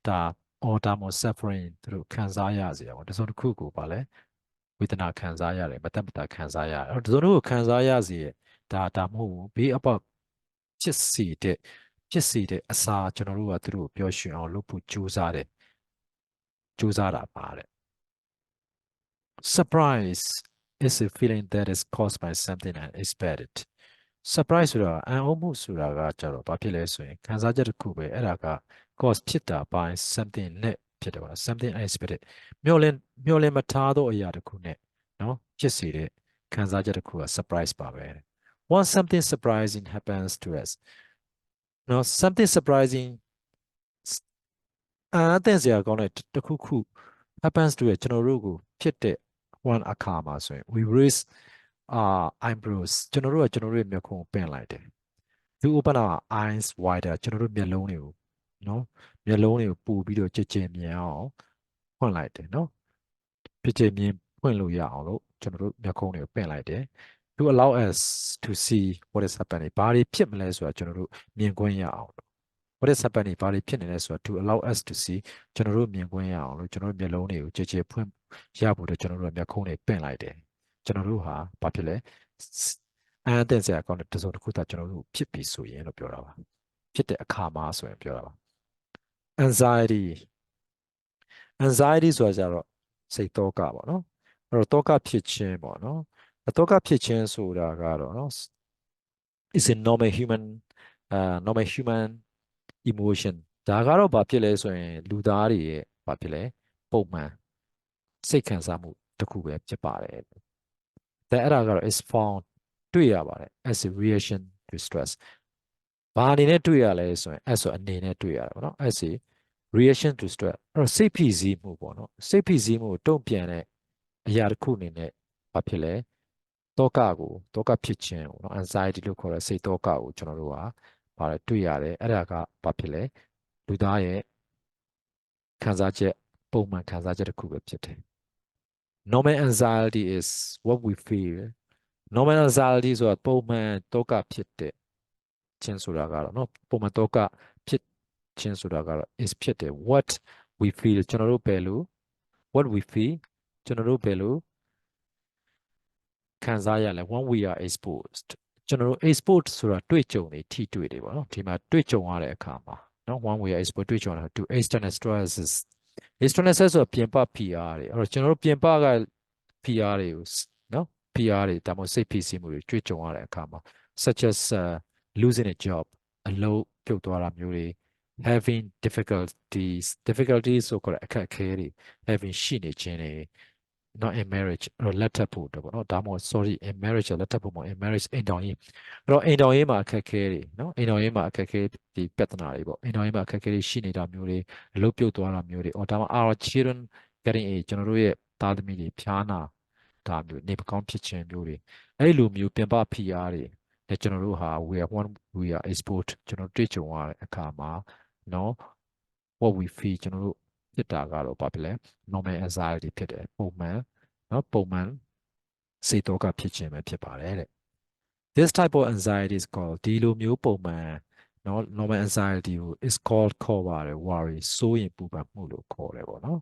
ဒါ or ဒါမှ suffering သူတို့ခံစားရစေအောင်တစုံတစ်ခုကိုပါလဲဝေဒနာခံစားရတယ်မတက်မတာခံစားရတယ်အဲ့တော့တစုံတစ်ခုခံစားရစေဒါမဟုတ်ဘူးဘေးအပဖြစ်စေတဲ့အစာကျွန်တော်တို့ကသူတို့ကိုပျော်ရွှင်အောင်လုပ်ဖို့ကြိုးစားတာပါတဲ့ surprise is a feeling that is caused by something unexpected surprise ဆိုတာအံ့ဩမှုဆိုတာကကြတော့ဘာဖြစ်လဲဆိုရင်ခံစားချက်တစ်ခုပဲအဲ့ဒါက cause ဖြစ်တာ by something နဲ့ဖြစ်တယ်ပေါ့နော် something unexpected မျှော်လင့်မထားသောအရာတစ်ခုနဲ့နော်ဖြစ်စေတဲ့ခံစားချက်တစ်ခုက surprise ပါပဲ once something surprising happens to us နော် something surprising အသင့်စရာကောင်းတဲ့တစ်ခုခု happens to ကျွန်တော်တို့ကိုဖြစ်တဲ့ one အခါမှာဆိုရင် we raise eyebrows ကျွန်တော်တို့ရဲ့မျက်ခုံးကိုပင့်လိုက်တယ် to open our eyes wider ကျွန်တော်တို့မျက်လုံးတွေကိုနော်မျက်လုံးတွေကိုပို့ပြီးတော့ကြည်ကြည်မြင်အောင်ဖွင့်လိုက်တယ်နော်ကြည်ကြည်မြင်ဖွင့်လို့ရအောင်လို့ကျွန်တော်တို့မျက်ခုံးတွေကိုပင့်လိုက်တယ် to allow us to see what is happening ဘာတွေဖြစ်မလဲဆိုတာကျွန်တော်တို့မြင်ခွင့်ရအောင် what is happening ဘာတွေဖြစ်နေလဲဆိုတာ to allow us to see ကျွန်တော်တို့မြင်ခွင့်ရအောင်လို့ကျွန်တော်တို့မျက်လုံးတွေကိုကြည်ကြည်ဖွင့်ရဖို့တော့ကျွန်တော်တို့မျက်ခုံးတွေပင့်လိုက်တယ်ကျွန်တော်တို့ဟာဘာဖြစ်လဲအတဲ့စရာကောင်းတဲ့တစုံတစ်ခုသာကျွန်တော်တို့ဖြစ်ပြီဆိုရင်လို့ပြောတာပါဖြစ်တဲ့အခါမှာဆိုရင်ပြောတာပါ anxiety ဆိုတာကြတော့စိတ်သောကပေါ့နော်အဲ့တော့သောကဖြစ်ခြင်းပေါ့နော်သောကဖြစ်ခြင်းဆိုတာကတော့နော် is a normal human emotion ဒါကတော့ဘာဖြစ်လဲဆိုရင်လူသားတွေရဲ့ဘာဖြစ်လဲပုံမှန်စိတ်ခံစားမှုတစ်ခုပဲဖြစ်ပါတယ်แต่အဲ့ဒါကတော့ is found တွေ့ရပါတယ် as a reaction to stress ဘာအနေနဲ့တွေ့ရလဲဆိုရင် as ဆိုအနေနဲ့တွေ့ရတယ်ပေါ့နော် as a reaction to stress အဲ့တော့စိတ်ဖိစီးမှုပေါ့နော်စိတ်ဖိစီးမှုကိုတုံ့ပြန်တဲ့အရာတစ်ခုအနေနဲ့ဘာဖြစ်လဲသောကဖြစ်ခြင်းပေါ့နော် anxiety လို့ခေါ်တဲ့စိတ်သောကကိုကျွန်တော်တို့ကဘာလဲတွေ့ရတယ်အဲ့ဒါကဘာဖြစ်လဲလူသားရဲ့ခံစားချက်ပုံမှန်ခံစားချက်တစ်ခုပဲဖြစ်တယ် normal anxiety is what we feel normal anxiety ဆိုတာပုံမှန်သောကဖြစ်တဲ့ခြင်းဆိုတာကတော့เนาะပုံမှန်သောကဖြစ်ခြင်းဆိုတာကတော့ is ဖြစ်တယ် what we feel ကျွန်တော်တို့ဘယ်လို what we feel ကျွန်တော်တို့ဘယ်လိုခံစားရလဲ when we are exposed ကျွန်တော်တို့ exposed ဆိုတာတွေ့ကြုံနေထိတွေ့တယ်ပေါ့နော်ဒီမှာတွေ့ကြုံရတဲ့အခါမှာเนาะ when we are exposed တွေ့ကြုံရတာ to external stresses external stress ဆိုတာပြင်ပဖိအားတွေအဲ့တော့ကျွန်တော်တို့ပြင်ပကဖိအားတွေကိုเนาะဖိအားတွေဒါမှမဟုတ်စိတ်ဖိစီးမှုတွေတွေ့ကြုံရတဲ့အခါမှာ such as losing a job အလုပ်ပြုတ်သွားတာမျိုးတွေ having difficulties ဆိုတော့အခက်အခဲတွေ having ရှိနေခြင်းတွေ not in marriage တော့လက်ထပ်ဖို့တော့ပေါ့နော်ဒါမှမဟုတ် sorry in marriage လက်ထပ်ဖို့မဟုတ် in marriage အိမ်တော်ရေးအဲ့တော့အိမ်တော်ရေးမှာအခက်အခဲတွေနော်အိမ်တော်ရေးမှာအခက်အခဲဒီပြဿနာတွေပေါ့အိမ်တော်ရေးမှာအခက်အခဲတွေရှိနေတာမျိုးတွေအလုပ်ပြုတ်သွားတာမျိုးတွေအော်ဒါမှ our children getting a ကျွန်တော်တို့ရဲ့သားသမီးတွေဖျားနာဒါမျိုးနေပကောင်းဖြစ်ခြင်းမျိုးတွေအဲ့လိုမျိုးပြင်ပဖိအားတွေနဲ့ကျွန်တော်တို့ဟာ we are exposed ကျွန်တော်တွေ့ကြုံရတဲ့အခါမှာနော် what we feel ကျွန်တော်တို့ဖြစ်တာကတော့ဘာဖြစ်လဲ normal anxiety ဖြစ်တယ်ပုံမှန်နော်ပုံမှန်စိတ်တော့ကဖြစ်ခြင်းပဲဖြစ်ပါတယ်တဲ့ this type of anxiety is called ဒီလိုမျိုးပုံမှန်နော် normal anxiety ကို is called ခေါ်ပါတယ် worry စိုးရင်ပူပန်မှုလို့ခေါ်တယ်ပေါ့နော်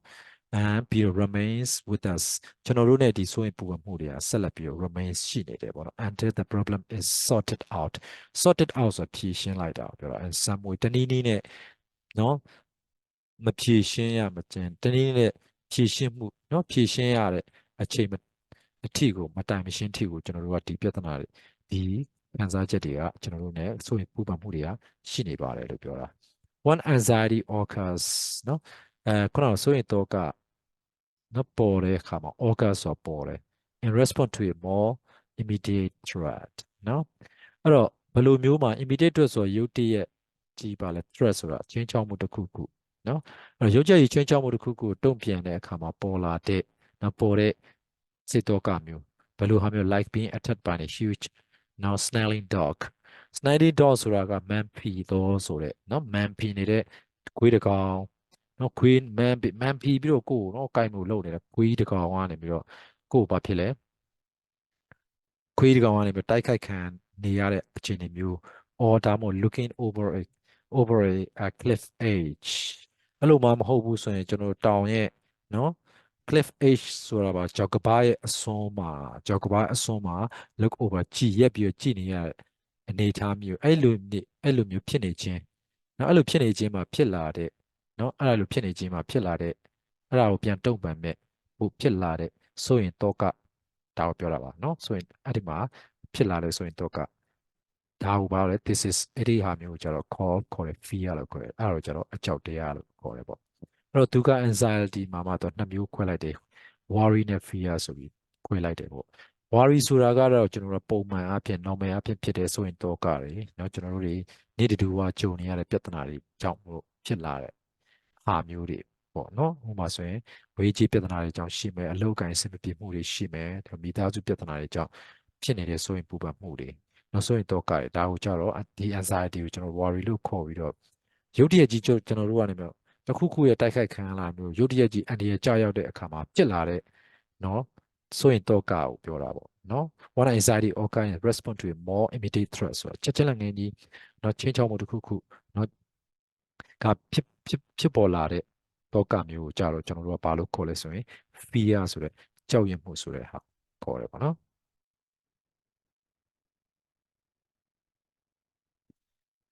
and ပြီးတော့ remains with us ကျွန်တော်တို့ ਨੇ ဒီစိုးရင်ပူပန်မှုတွေကဆက်လက်ပြီးတော့ remains ရှိနေတယ်ပေါ့နော် until the problem is sorted out ဆိုဖြေရှင်းလိုက်တာပြောတာ and some way တနည်းနည်းနဲ့နော်မဖြေရှင်းရမကျင်တနည်းနဲ့ဖြေရှင်းမှုเนาะဖြေရှင်းရတဲ့အချိန်အထိကိုမတိုင်မရှင်းထိကိုကျွန်တော်တို့ကဒီပြဿနာတွေဒီခံစားချက်တွေကကျွန်တော်တို့ ਨੇ ဆိုရင်ပူပန်မှုတွေကရှိနေပါတယ်လို့ပြောတာ one anxiety occurs เนาะခုနကဆိုရင်တော့ကနော်ပေါ်တဲ့အခါမှာ occurs ဆိုပေါ်တယ် in response to a more immediate threat เนาะအဲ့တော့ဘယ်လိုမျိုးမှာ immediate threat ဆိုရုတ်တရက်ကြီးပါလဲ threat ဆိုတာချင်းချောက်မှုတစ်ခုခုနော်အဲ့တော့ရုပ်ကြည်ချင်းချောက်မှုတစ်ခုခုတုံ့ပြန်တဲ့အခါမှာပေါ်လာတဲ့နော်ပေါ်တဲ့စိတ်တော့ကမျိုးဘယ်လိုဟာမျိုး like being attacked by a huge Now snarling dog snarling dog ဆိုတာက man ဖီသောဆိုတဲ့เนาะ man ဖီနေတဲ့ခွေးတစ်ကောင်เนาะခွေး man ဖီပြီးတော့ကိုယ်เนาะကိုင်မှုလုပ်နေတဲ့ခွေးတစ်ကောင်ကနေပြီးတော့ကိုယ်ဘာဖြစ်လဲခွေးတစ်ကောင်ကနေပြီးတိုက်ခိုက်ခံနေရတဲ့အခြေအနေမျိုး or ဒါမှမဟုတ် looking over a cliff edge အဲ့လိုမှမဟုတ်ဘူးဆိုရင်ကျွန်တော်တောင်ရဲ့เนาะ cliff edge ဆိုတာပါကြောက်ကဘာရဲ့အစွန်းမှာကြောက်ကဘာအစွန်းမှာ look over ကြည့်ရက်ပြီးတော့ကြည့်နေရတဲ့အနေအထားမျိုးအဲ့လိုမျိုးဖြစ်နေခြင်းเนาะအဲ့လိုဖြစ်နေခြင်းမှာဖြစ်လာတဲ့เนาะအဲ့လိုဖြစ်နေခြင်းမှာဖြစ်လာတဲ့အဲ့ဒါကိုပြန်တုံ့ပြန်မဲ့ဟိုဖြစ်လာတဲ့ဆိုရင်တော့ကဒါကိုပြောတာပါเนาะဆိုရင်အဲ့ဒီမှာဖြစ်လာလို့ဆိုရင်တော့ကဒါကိုပါလဲ this is အဲ့ဒီဟာမျိုးကိုကျတော့ ခေါ်တယ် fear လို့ခေါ်တယ်အဲ့ဒါကိုကျတော့အကြောက်တရားလို့ခေါ်တယ်ပေါ့အဲ့တော့သူက anxiety မှာမှတော့နှစ်မျိုးခွဲလိုက်တယ် worry နဲ့ fear ဆိုပြီးခွဲလိုက်တယ်ပေါ့ worry ဆိုတာကတော့ကျွန်တော်တို့ပုံမှန်အဖြစ် normal အဖြစ်ဖြစ်တယ်ဆိုရင်တော့ကတွေเนาะကျွန်တော်တို့တွေနေ့တူဝါကြုံနေရတဲ့ပြဿနာတွေကြောင့်မို့ဖြစ်လာတဲ့ဟာမျိုးတွေပေါ့เนาะဥပမာဆိုရင်ဝေးကြီးပြဿနာတွေကြောင့်ရှိမယ်အလုပ်ကိုင်ဆင်မပြေမှုတွေရှိမယ်မိသားစုပြဿနာတွေကြောင့်ဖြစ်နေတဲ့ဆိုရင်ပူပန်မှုတွေနောက်ဆိုရင်တော့ကဒါကိုကြတော့ဒီ anxiety ကိုကျွန်တော် worry လို့ခေါ်ပြီးတော့ရုတ်တရက်ကြီးကျွန်တော်တို့ကနေမျိုးတစ်ခုခုရဲ့တိုက်ခိုက်ခံရလာမျိုးရုတ်တရက်ကြီးအန္တရာယ်ကြောက်ရောက်တဲ့အခါမှာဖြစ်လာတဲ့เนาะဆိုရင်တော့ကကိုပြောတာပေါ့เนาะ one anxiety or kind respond to a more immediate threat ဆိုတာချက်ချင်းလည်းငင်းကြီးเนาะချင်းချောက်မှုတစ်ခုခုเนาะကဖြစ်ပေါ်လာတဲ့တော့ကမျိုးကိုကြတော့ကျွန်တော်တို့ကဘာလို့ခေါ်လဲဆိုရင် fear ဆိုတဲ့ကြောက်ရွံ့မှုဆိုတဲ့ဟာခေါ်တယ်ပေါ့နော်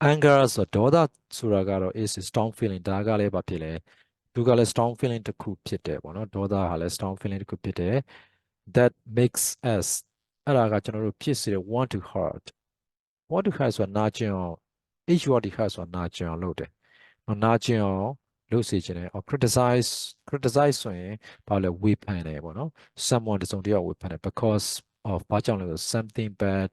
anger ဆိုတော့ဒေါသဆိုတာကတော့ is a strong feeling ဒါကလည်းဘာဖြစ်လဲသူကလည်း strong feeling တစ်ခုဖြစ်တယ်ပေါ့နော်ဒေါသဟာလည်း strong feeling တစ်ခုဖြစ်တယ် that makes us အဲ့ဒါကကျွန်တော်တို့ဖြစ်စေတဲ့ want to hurt ဆိုတာနာကျင်အောင် hurt ဆိုတာနာကျင်အောင်လုပ်တယ်နာကျင်အောင်လုပ်စေချင်တယ် or criticize ဆိုရင်ဘာလဲဝေဖန်တယ်ပေါ့နော် someone တစ်စုံတစ်ယောက်ဝေဖန်တယ် because of ဘာကြောင့်လဲဆို something bad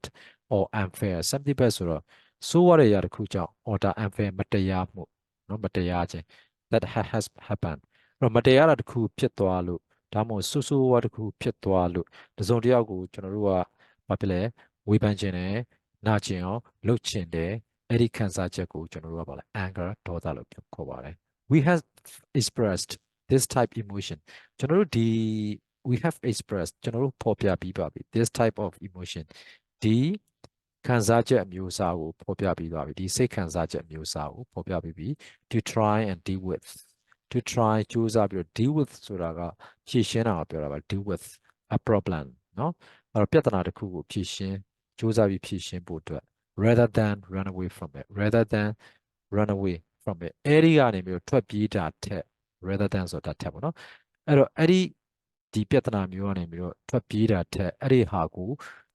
or unfair something bad ဆိုတော့ဆိုးရတဲ့အရာတစ်ခုကြောင့် order unfair မတရားမှုเนาะမတရားခြင်း that has happened အဲ့တော့မတရားတာတစ်ခုဖြစ်သွားလို့ဒါမှမဟုတ်ဆိုးဝါးတစ်ခုဖြစ်သွားလို့တစ်စုံတစ်ယောက်ကိုကျွန်တော်တို့ကဘာဖြစ်လဲဝေဖန်ခြင်းနဲ့နာကျင်အောင်လုပ်ချင်တယ်အဲ့ဒီခံစားချက်ကိုကျွန်တော်တို့ကဘာလဲ anger ဒေါသလို့ပြောခေါ်ပါတယ် we have expressed this type emotion ကျွန်တော်တို့ဒီ we have expressed ကျွန်တော်တို့ဖော်ပြပြီးပါပြီ this type of emotion ဒီခံစားချက်အမျိုးအစားကိုဖော်ပြပြီးသွားပြီဒီစိတ်ခံစားချက်အမျိုးအစားကိုဖော်ပြပြီးပြီ to try and deal with to try ကြိုးစားပြီးတော့ deal with ဆိုတာကဖြေရှင်းတာကိုပြောတာပါ deal with a problem เนาะအဲ့တော့ပြဿနာတစ်ခုကိုဖြေရှင်းကြိုးစားပြီးဖြေရှင်းဖို့အတွက် rather than run away from it rather than run away from it အဲ့ဒီကနေပြီးတော့ထွက်ပြေးတာထက် rather than ဆိုတာထက်ပေါ့နော်အဲ့တော့အဲ့ဒီပြဿနာမျိုးကနေပြီးတော့ထွက်ပြေးတာထက်အဲ့ဒီဟာကို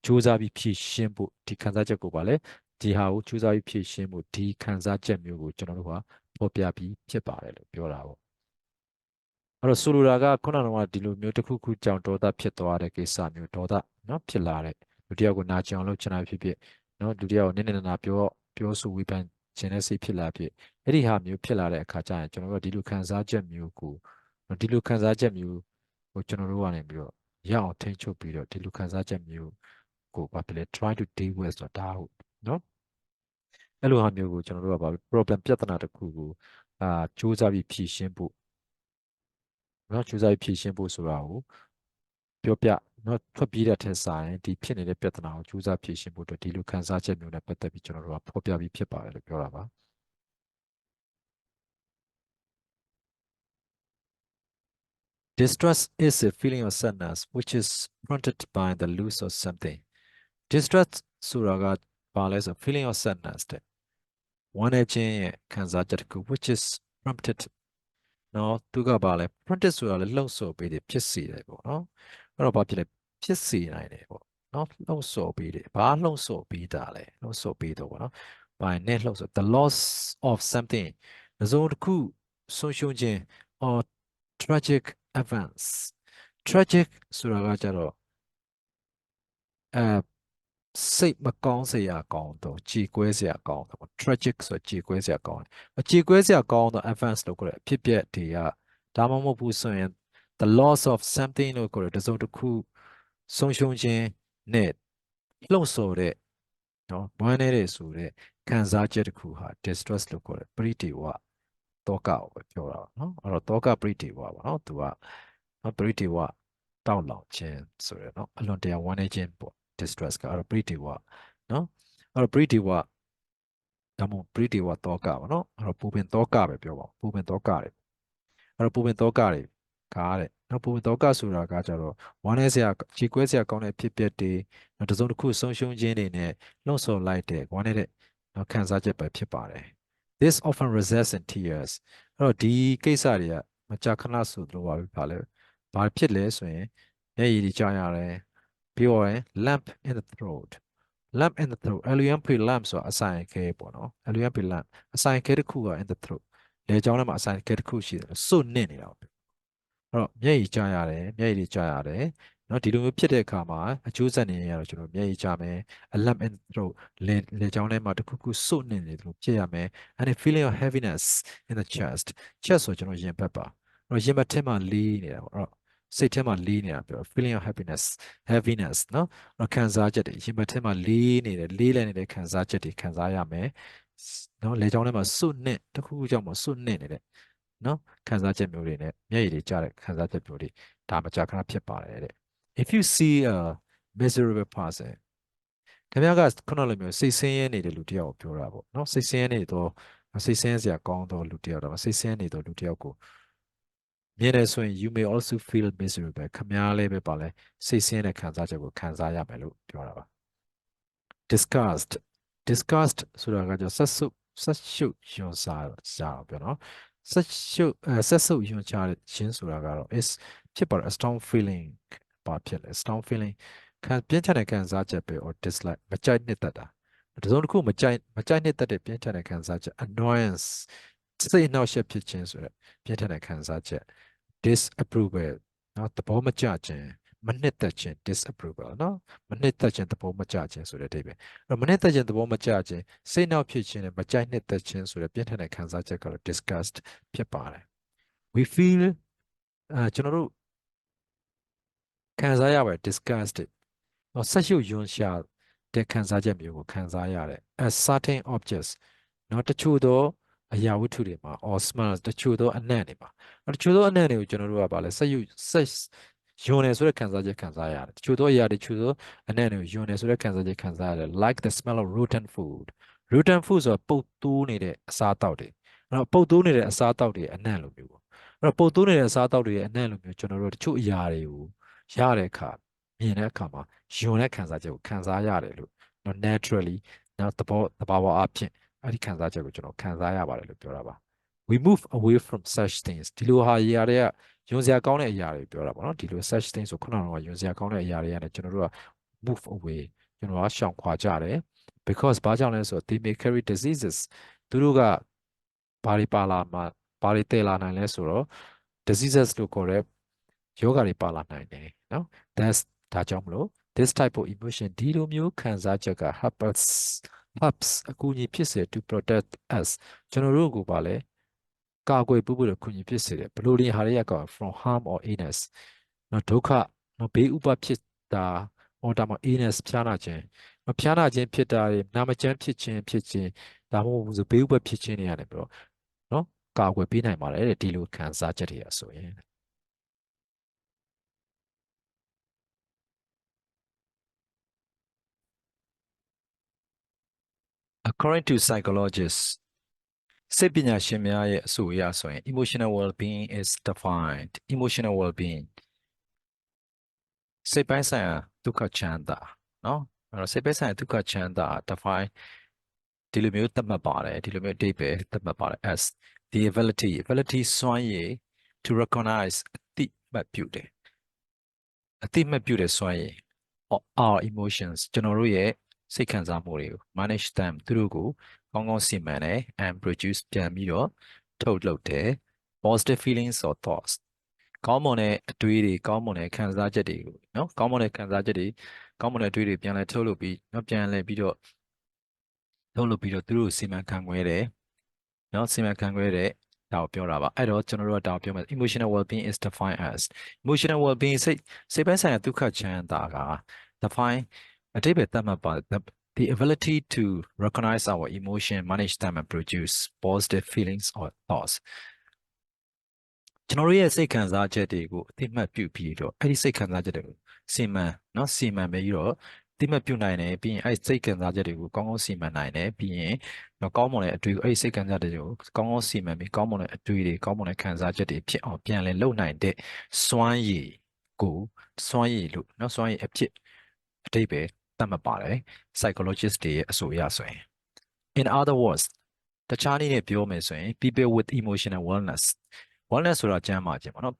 ကြိုးစားပြီးဖြေရှင်းဖို့ဒီခံစားချက်ကိုပါလေဒီဟာကိုကြိုးစားပြီးဖြေရှင်းဖို့ဒီခံစားချက်မျိုးကိုကျွန်တော်တို့ကဖော်ပြပြီးဖြစ်ပါတယ်လို့ပြောတာပေါ့အဲ့တော့ဆိုလိုတာကခုနကဒီလိုမျိုးတစ်ခုခုကြောင့်ဒေါသဖြစ်သွားတဲ့ကိစ္စမျိုးဒေါသเนาะဖြစ်လာတဲ့လူတစ်ယောက်ကိုနာကျင်အောင်လုပ်ချင်တာဖြစ်ဖြစ်เนาะလူတစ်ယောက်ကိုနည်းနည်းနာပြောဆိုဝေဖန်ခြင်းနဲ့စိတ်ဖြစ်လာဖြစ်အဲ့ဒီဟာမျိုးဖြစ်လာတဲ့အခါကျရင်ကျွန်တော်တို့ဒီလိုခံစားချက်မျိုးကိုဒီလိုခံစားချက်မျိုးကိုကျွန်တော်တို့ကနေပြီးတော့ရအောင်ထိန်းချုပ်ပြီးတော့ဒီလိုခံစားချက်မျိုးကိုဘာဖြစ်လဲ try to deal with ဆိုတာဒါဟုတ်เนาะအဲ့လိုဟာမျိုးကိုကျွန်တော်တို့ကဘာ problem ပြဿနာတစ်ခုကိုစူးစမ်းပြီးဖြေရှင်းဖို့เนาะစူးစမ်းပြီးဖြေရှင်းဖို့ဆိုတာကိုပြောပြเนาะထွက်ပြေးတဲ့ထက်စာရင်ဒီဖြစ်နေတဲ့ပြဿနာကိုစူးစမ်းဖြေရှင်းဖို့အတွက်ဒီလိုခံစားချက်မျိုးနဲ့ပတ်သက်ပြီးကျွန်တော်တို့ကဖော်ပြပြီးဖြစ်ပါတယ်လို့ပြောတာပါ Distress is a feeling of sadness which is prompted by the loss of something. Distress ဆိုတာကဘာလဲဆို feeling of sadness တဲ့ဝမ်းနည်းခြင်းရဲ့ခံစားချက်တစ်ခု which is prompted နော်သူကဘာလဲ prompted ဆိုတာလည်းလှုံ့ဆော်ပေးတယ်ဖြစ်စေတယ်ပေါ့နော်အဲ့တော့ဘာဖြစ်လဲဖြစ်စေနိုင်တယ်ပေါ့နော်လှုံ့ဆော်ပေးတယ်ဘာလှုံ့ဆော်ပေးတာလဲလှုံ့ဆော်ပေးတော့ပေါ့နော်ဘာနဲ့လှုံ့ဆော် the loss of something တစ်စုံတစ်ခုဆုံးရှုံးခြင်း or tragic events tragic ဆိုတာကကြတော့အဲစိတ်မကောင်းစရာကောင်းတော့ကြေကွဲစရာကောင်းတော့ tragic ဆိုကြေကွဲစရာကောင်းတယ်ကြေကွဲစရာကောင်းတော့ events လို့ခေါ်တယ်အဖြစ်အပျက်တွေကဒါမှမဟုတ်ဘူးဆိုရင် the loss of something လို့ခေါ်တယ်တစ်စုံတစ်ခုဆုံးရှုံးခြင်းနဲ့လှုံ့ဆော်တဲ့ နော်ဝမ်းနေတဲ့ဆိုတဲ့ခံစားချက်တစ်ခုဟာ distress လို့ခေါ်တယ်ပရိဒေဝတောကကိုပဲပြောတာပါနော်အဲ့တော့တောကပရိဒေဝပါနော်သူကနော်ပရိဒေဝတောက်လောင်ခြင်းဆိုရယ်နော်အလွန်တရာဝမ်းနေခြင်းပေါ့ distress ကအဲ့တော့ပရိဒေဝနော်အဲ့တော့ပရိဒေဝဒါမှမဟုတ်ပရိဒေဝတောကပါနော်အဲ့တော့ပူပင်တောကပဲပြောပါပူပင်တောကတွေအဲ့တော့ပူပင်တောကတွေကားတဲ့နော်ပူပင်တောကဆိုတာကကြတော့ဝမ်းနေစရာခြေကွဲစရာကောင်းတဲ့အဖြစ်အပျက်တွေနော်တစ်စုံတစ်ခုဆုံးရှုံးခြင်းတွေနဲ့လှုံ့ဆော်လိုက်တဲ့ဝမ်းနေတဲ့နော်ခံစားချက်ပဲဖြစ်ပါတယ် This often results in tears အဲ့တော့ဒီကိစ္စတွေကမကြာခဏဆိုသလိုပါပဲပါလဲဘာဖြစ်လဲဆိုရင်မျက်ရည်တွေကျရတယ်ပြီးတော့ရင် lump in the throat lump in the throat LUMP lump ဆိုတာအဆိုင်ခဲပေါ့နော် LUMP lump အဆိုင်ခဲတစ်ခုက in the throat လေကြောင်းထဲမှာအဆိုင်ခဲတစ်ခုရှိတယ်စွတ်နစ်နေတာပဲအဲ့တော့မျက်ရည်ကျရတယ်မျက်ရည်တွေကျရတယ်နော်ဒီလိုမျိုးဖြစ်တဲ့အခါမှာအကျိုးဆက်နေရတော့ကျွန်တော်မျက်ရည်ကျမယ် a lump in the throat လေကြောင်းထဲမှာတစ်ခုခုစွတ်နစ်နေတယ်လို့ဖြစ်ရမယ် and a feeling of heaviness in the chest ဆိုကျွန်တော်ရင်ဘတ်ပါအဲ့တော့ရင်ဘတ်ထဲမှာလေးနေတာပေါ့အဲ့တော့စိတ်ထဲမှာလေးနေတာပြော feeling of heaviness နော်အဲ့တော့ခံစားချက်တွေရင်ဘတ်ထဲမှာလေးနေတယ်လေးလည်းနေတဲ့ခံစားချက်တွေခံစားရမယ်နော်လေကြောင်းထဲမှာစွတ်နစ်တစ်ခုခုကြောင့်မစွတ်နစ်နေတဲ့နော်ခံစားချက်မျိုးတွေနဲ့မျက်ရည်တွေကျတဲ့ခံစားချက်မျိုးတွေဒါမကြာခဏဖြစ်ပါတယ်တဲ့ if you see a miserable person ခင်ဗျားကခုနလိုမျိုးစိတ်ဆင်းရဲနေတဲ့လူတစ်ယောက်ကိုပြောတာပေါ့နော်စိတ်ဆင်းရဲနေတော့စိတ်ဆင်းရဲစရာကောင်းတော့လူတစ်ယောက်တော့စိတ်ဆင်းရဲနေတော့လူတစ်ယောက်ကိုမြင်တယ်ဆိုရင် you may also feel miserable ခင်ဗျားလည်းပဲပါလဲစိတ်ဆင်းရဲတဲ့ခံစားချက်ကိုခံစားရမယ်လို့ပြောတာပါ disgust disgust ဆိုတာကကြောင့်ဆက်ရှုပ်ယွန်စားရှာပြောနော်ဆက်ဆုပ်ယွန်ချခြင်းဆိုတာကတော့ is ဖြစ်ပါတော့ a strong feeling ဘာဖြစ်လဲ strong feeling ပြင်းထန်တဲ့ခံစားချက်ပဲ or dislike မကြိုက်နှစ်သက်တာတစ်စုံတစ်ခုမကြိုက်နှစ်သက်တဲ့ပြင်းထန်တဲ့ခံစားချက် annoyance စိတ်အနှောက်အယှက်ဖြစ်ခြင်းဆိုတဲ့ပြင်းထန်တဲ့ခံစားချက် disapproval နော်သဘောမကျခြင်းမနှစ်သက်ခြင်း disapproval နော်မနှစ်သက်ခြင်းသဘောမကျခြင်းဆိုတဲ့အဓိပ္ပာယ်အဲ့မနှစ်သက်ခြင်းသဘောမကျခြင်းစိတ်နှောက်ဖြစ်ခြင်းနဲ့မကြိုက်နှစ်သက်ခြင်းဆိုတဲ့ပြင်းထန်တဲ့ခံစားချက်ကတော့ disgust ဖြစ်ပါတယ် we feel ကျွန်တော်တို့ခံစားရပါတယ် disgusted တော့ဆက်ရှုပ်ယွန်းရှာတဲ့ခံစားချက်မျိုးကိုခံစားရတယ် as certain objects နော်တချို့သောအရာဝတ္ထုတွေမှာ or smells တချို့သောအနံ့တွေမှာတချို့သောအနံ့တွေကိုကျွန်တော်တို့ကဗာလဲဆက်ယွန်းနေဆိုတဲ့ခံစားချက်ခံစားရတယ်တချို့သောအရာတွေတချို့သောအနံ့တွေကိုယွန်းနေဆိုတဲ့ခံစားချက်ခံစားရတယ် like the smell of rotten food ဆိုတာပုတ်တိုးနေတဲ့အစားအသောက်တွေအဲ့တော့ပုတ်တိုးနေတဲ့အစားအသောက်တွေအနံ့လိုမျိုးပေါ့အဲ့တော့ပုတ်တိုးနေတဲ့အစားအသောက်တွေရဲ့အနံ့လိုမျိုးကျွန်တော်တို့တချို့အရာတွေကိုရတဲ့အခါမြင်တဲ့အခါမှာယွန်တဲ့ခံစားချက်ကိုခံစားရတယ်လို့နော် naturally နော်သဘာဝအဖြစ်အဲ့ဒီခံစားချက်ကိုကျွန်တော်ခံစားရပါတယ်လို့ပြောတာပါ we move away from such things ဒီလိုဟာအရာတွေကယွန်စရာကောင်းတဲ့အရာတွေပြောတာပေါ့နော်ဒီလို such things ဆိုခုနကယွန်စရာကောင်းတဲ့အရာတွေရတယ်ကျွန်တော်တို့က move away ကျွန်တော်ကရှောင်ခွာကြတယ် because ဘာကြောင့်လဲဆိုတော့ they may carry diseases သူတို့ကဘာတွေပါလာမှာဘာတွေတည်လာနိုင်လဲဆိုတော့ diseases လို့ခေါ်တဲ့ယောဂတွေပါလာနိုင်တယ်နော် that's ဒါကြောင့်မလို့ this type of emotion ဒီလိုမျိုးခံစားချက်က helps အကူအညီဖြစ်စေ to protect us ကျွန်တော်တို့ကိုပါလဲကာကွယ်ဖို့အကူအညီဖြစ်စေတယ်ဘလို့ဒီဟာတွေက from harm or illness နော်ဒုက္ခနော်ဘေးဥပဖြစ်တာ or ဒါမှ illness ဖျားနာခြင်းဖျားနာခြင်းဖြစ်တာတွေနာမကျန်းဖြစ်ခြင်းဒါမှမဟုတ်ဆိုဘေးဥပဖြစ်ခြင်းတွေရတယ်ပြီးတော့နော်ကာကွယ်ပေးနိုင်ပါတယ်တဲ့ဒီလိုခံစားချက်တွေအဆိုရင် according to psychologists စိတ်ပညာရှင်များရဲ့အဆိုအရဆိုရင် emotional well-being is defined emotional well-being စိတ်ပိုင်းဆိုင်ရာဒုက္ခချမ်းသာနော်အဲ့တော့စိတ်ပိုင်းဆိုင်ရာဒုက္ခချမ်းသာ define ဒီလိုမျိုးသတ်မှတ်ပါတယ်ဒီလိုမျိုးအဓိပ္ပာယ်သတ်မှတ်ပါတယ် as the ability စွမ်းရည် to recognize အတိအမှတ်ပြုတယ်အတိအမှတ်ပြုတဲ့စွမ်းရည် our emotions ကျွန်တော်တို့ရဲ့စိတ်ခံစားမှုတွေကို manage them သူတို့ကိုကောင်းကောင်းစီမံတယ် and produce ပြန်ပြီးတော့ထုတ်လုပ်တယ် positive feelings or thoughts ကောင်းမွန်တဲ့အတွေးတွေကောင်းမွန်တဲ့ခံစားချက်တွေကိုနော်ကောင်းမွန်တဲ့ခံစားချက်တွေကောင်းမွန်တဲ့အတွေးတွေပြန်လဲထုတ်လုပ်ပြီးနော်ပြန်လဲပြီးတော့ထုတ်လုပ်ပြီးတော့သူတို့စီမံခန့်ခွဲတယ်နော်စီမံခန့်ခွဲတဲ့ဒါကိုပြောတာပါအဲ့တော့ကျွန်တော်တို့ကဒါကိုပြောမယ် emotional well-being is defined as emotional well-being စိတ်ပိုင်းဆိုင်ရာဒုက္ခချမ်းသာက define အဓိပ္ပာယ်သတ်မှတ်ပါ the ability to recognize our emotion, manage them, and produce positive feelings or thoughts. ကျွန်တော်တို့ရဲ့စိတ်ခံစားချက်တွေကိုအသိမှတ်ပြုပြီးတော့အဲ့ဒီစိတ်ခံစားချက်တွေကိုစီမံပြီးတော့အသိမှတ်ပြုနိုင်တယ်ပြီးရင်အဲ့ဒီစိတ်ခံစားချက်တွေကိုကောင်းကောင်းစီမံနိုင်တယ်ပြီးရင်တော့ကောင်းမွန်တဲ့အတွေ့အဲ့ဒီစိတ်ခံစားချက်တွေကိုကောင်းကောင်းစီမံပြီးကောင်းမွန်တဲ့အတွေ့တွေကောင်းမွန်တဲ့ခံစားချက်တွေဖြစ်အောင်ပြန်လည်လုပ်နိုင်တဲ့စွမ်းရည်ကိုစွမ်းရည်လို့စွမ်းရည်အဖြစ်အတိတ်ပဲသတ်မှတ်ပါတယ် psychologist တွေရဲ့အဆိုအရဆိုရင် in other words တခြားနည်းနဲ့ပြောမယ်ဆိုရင် people with emotional wellness ဆိုတာကျမ်းမာခြင်းပေါ့နော်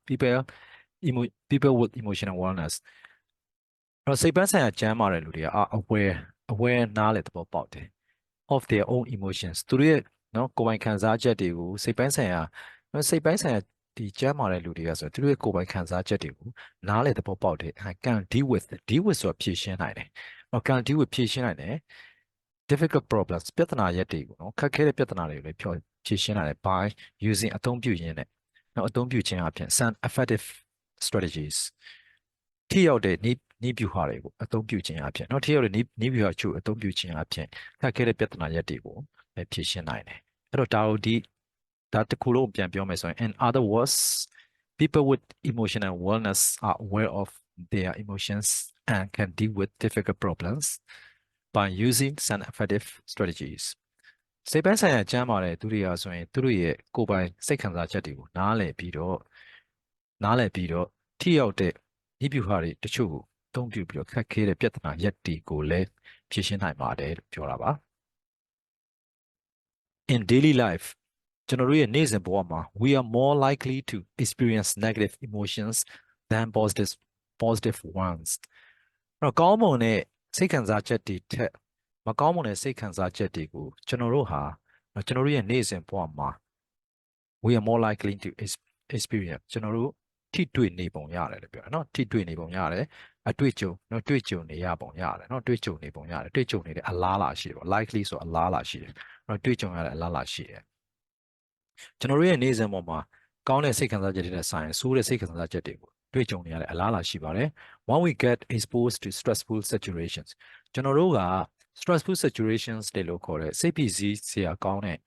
people with emotional wellness တော့စိတ်ပိုင်းဆိုင်ရာကျမ်းမာတဲ့လူတွေက aware နားလည်သဘောပေါက်တယ် of their own emotions သူတို့ရဲ့ကိုယ်ပိုင်ခံစားချက်တွေကိုစိတ်ပိုင်းဆိုင်ရာဒီကျမ်းမာတဲ့လူတွေကဆိုသူတို့ရဲ့ကိုယ်ပိုင်ခံစားချက်တွေကိုနားလည်သဘောပေါက်တယ် can deal with ဆိုတာဖြေရှင်းနိုင်တယ် can deal with ဖြေရှင်းနိုင်တယ် difficult problems ပြဿနာရက်တွေကိုခက်ခဲတဲ့ပြဿနာတွေကိုလည်းဖြေရှင်းနိုင်တယ် by using အသုံးပြုရင်းနဲ့အသုံးပြုခြင်းအပြင် some effective strategies ထိရောက်တဲ့နည်းဗျူဟာတွေကိုအသုံးပြုခြင်းအပြင်ထိရောက်တဲ့နည်းဗျူဟာချို့အသုံးပြုခြင်းအပြင်ခက်ခဲတဲ့ပြဿနာရက်တွေကိုဖြေရှင်းနိုင်တယ်အဲ့တော့ဒါတစ်ခုလုံးပြန်ပြောမယ်ဆိုရင် in other words people with emotional wellness are aware of their emotions and can deal with difficult problems by using some effective strategies စိတ်ပိုင်းဆိုင်ရာကျမ်းမာတဲ့သူတွေအားဆိုရင်သူတို့ရဲ့ကိုယ်ပိုင်စိတ်ခံစားချက်တွေကိုနားလည်ပြီးတော့ထိရောက်တဲ့နည်းဗျူဟာတွေတချို့ကိုအသုံးပြုပြီးတော့ခက်ခဲတဲ့ပြဿနာရက်တွေကိုလည်းဖြေရှင်းနိုင်ပါတယ်လို့ပြောတာပါ in daily life ကျွန်တော်တို့ရဲ့နေ့စဉ်ဘဝမှာ we are more likely to experience negative emotions than positive ones တော့ကောင်းမွန်တဲ့စိတ်ခံစားချက်တွေထက်မကောင်းမွန်တဲ့စိတ်ခံစားချက်တွေကိုကျွန်တော်တို့ရဲ့နေ့စဉ်ဘဝမှာ we are more likely to experience ကျွန်တော်တို့ထိတွေ့နေပုံရတယ်လို့ပြောတယ်ထိတွေ့နေပုံရတယ်အတွေ့အကြုံတွေ့ကြုံနေရပုံရတယ်တွေ့ကြုံနေပုံရတယ်တွေ့ကြုံနေတဲ့အလားအလာရှိတယ်ပေါ့ likely ဆိုအလားအလာရှိတယ်တွေ့ကြုံရတဲ့အလားအလာရှိတယ်ကျွန်တော်တို့ရဲ့နေ့စဉ်ဘဝမှာကောင်းတဲ့စိတ်ခံစားချက်တွေနဲ့ဆိုင်ဆိုးတဲ့စိတ်ခံစားချက်တွေကိုတွေ့ကြုံနေရတဲ့အလားအလာရှိပါတယ် when we get exposed to stressful situations ကျွန်တော်တို့က stressful situations တွေလို့ခေါ်တဲ့စိတ်ဖိစီးစရာကောင်းတဲ့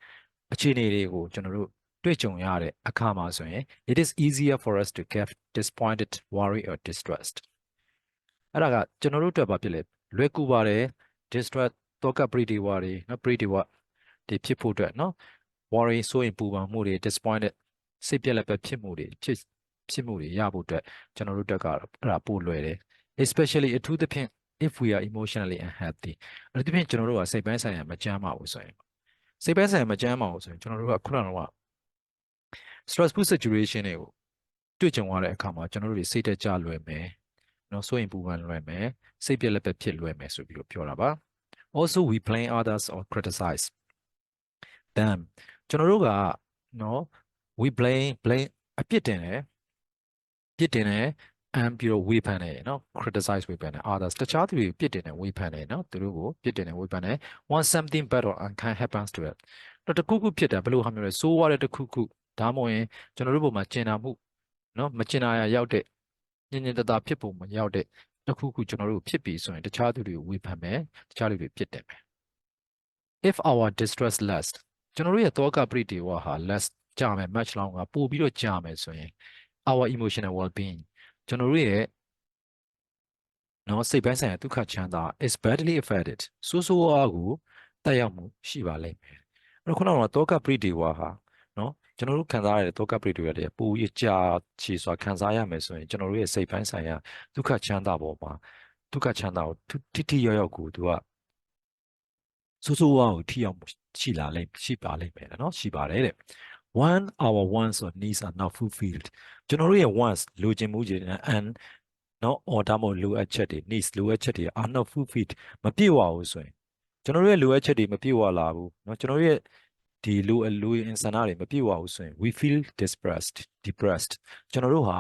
အခြေအနေတွေကိုကျွန်တော်တို့တွေ့ကြုံရတဲ့အခါမှာဆိုရင် it is easier for us to get disappointed, worry or distressed အဲ့ဒါကကျွန်တော်တို့အတွက်ဘာဖြစ်လဲလွယ်ကူပါတယ် distress တောကပရိဒီဝါတွေပရိဒီဝါတွေဖြစ်ဖို့အတွက်worry ဆိုရင်ပူပန်မှုတွေ disappointed စိတ်ပြက်လက်ပဲဖြစ်မှုတွေရဖို့အတွက်ကျွန်တော်တို့တက်ကတော့အဲ့ဒါပို့လွယ်တယ် especially အထူးသဖြင့် if we are emotionally unhealthy အဲ့ဒီပြင်ကျွန်တော်တို့ကစိတ်ပိုင်းဆိုင်ရာမကျန်းမာဘူးဆိုရင်ကျွန်တော်တို့ကခုနက stressful situation တွေကိုတွေ့ကြုံရတဲ့အခါမှာကျွန်တော်တို့စိတ်တက်ကြလွယ်မယ်ဆိုရင်ပူပန်လွယ်မယ်စိတ်ပြက်လက်ပဲဖြစ်လွယ်မယ်ဆိုပြီးတော့ပြောတာပါ also we blame others or criticize them ကျွန်တော်တို့ကwe blame အပြစ်တင်တယ်and ပြီးတော့ဝေဖန်တယ်criticize ဝေဖန်တယ် others တခြားသူတွေပြစ်တင်တယ်ဝေဖန်တယ်သူတို့ကိုပြစ်တင်တယ်ဝေဖန်တယ် when something bad or unkind happens to it တော့တခုခုဖြစ်တာဘယ်လိုဟာမျိုးလဲဆိုးရတဲ့တခုခုဒါမှမဟုတ်ရင်ကျွန်တော်တို့ဘုံမှာကျင်နာမှုမကျင်နာရရောက်တဲ့ညင်တတာဖြစ်ပုံမရောက်တဲ့တခုခုကျွန်တော်တို့ဖြစ်ပြီးဆိုရင်တခြားသူတွေကိုဝေဖန်မယ်တခြားလူတွေပြစ်တင်မယ် if our distress lasts ကျွန်တော်တို့ရဲ့သောကပရိဒီဝါဟာ last ကြာမယ် much longer ပို့ပြီးတော့ကြာမယ်ဆိုရင် our emotional well-being ကျွန်တော်တို့ရဲ့စိတ်ပိုင်းဆိုင်ရာဒုက္ခချမ်းသာ is badly affected ဆိုးအားကိုတက်ရောက်မှုရှိပါလိမ့်မယ်အဲ့တော့ခုနကသောကပရိဒီဝါဟာကျွန်တော်တို့ခံစားရတဲ့သောကပရိဒီဝါတွေပိုရကြာချီစွာခံစားရမယ်ဆိုရင်ကျွန်တော်တို့ရဲ့စိတ်ပိုင်းဆိုင်ရာဒုက္ခချမ်းသာပေါ်မှာဒုက္ခချမ်းသာကိုထိရောက်ကိုသူကဆိုးအားကိုထိရောက်မှုရှိပါလိမ့်မယ်ရှိပါတယ်တဲ့ when our wants or needs are not fulfilled ကျွန်တော်တို့ရဲ့ wants လိုချင်မှုတွေ and or ဒါမှမဟုတ်လိုအပ်ချက်တွေ needs လိုအပ်ချက်တွေ are not fulfilled မပြည့်ဝဘူးဆိုရင်ကျွန်တော်တို့ရဲ့လိုအပ်ချက်တွေမပြည့်ဝလာဘူးကျွန်တော်တို့ရဲ့ဒီလိုအင်ဆန္ဒတွေမပြည့်ဝဘူးဆိုရင် we feel depressed ကျွန်တော်တို့ဟာ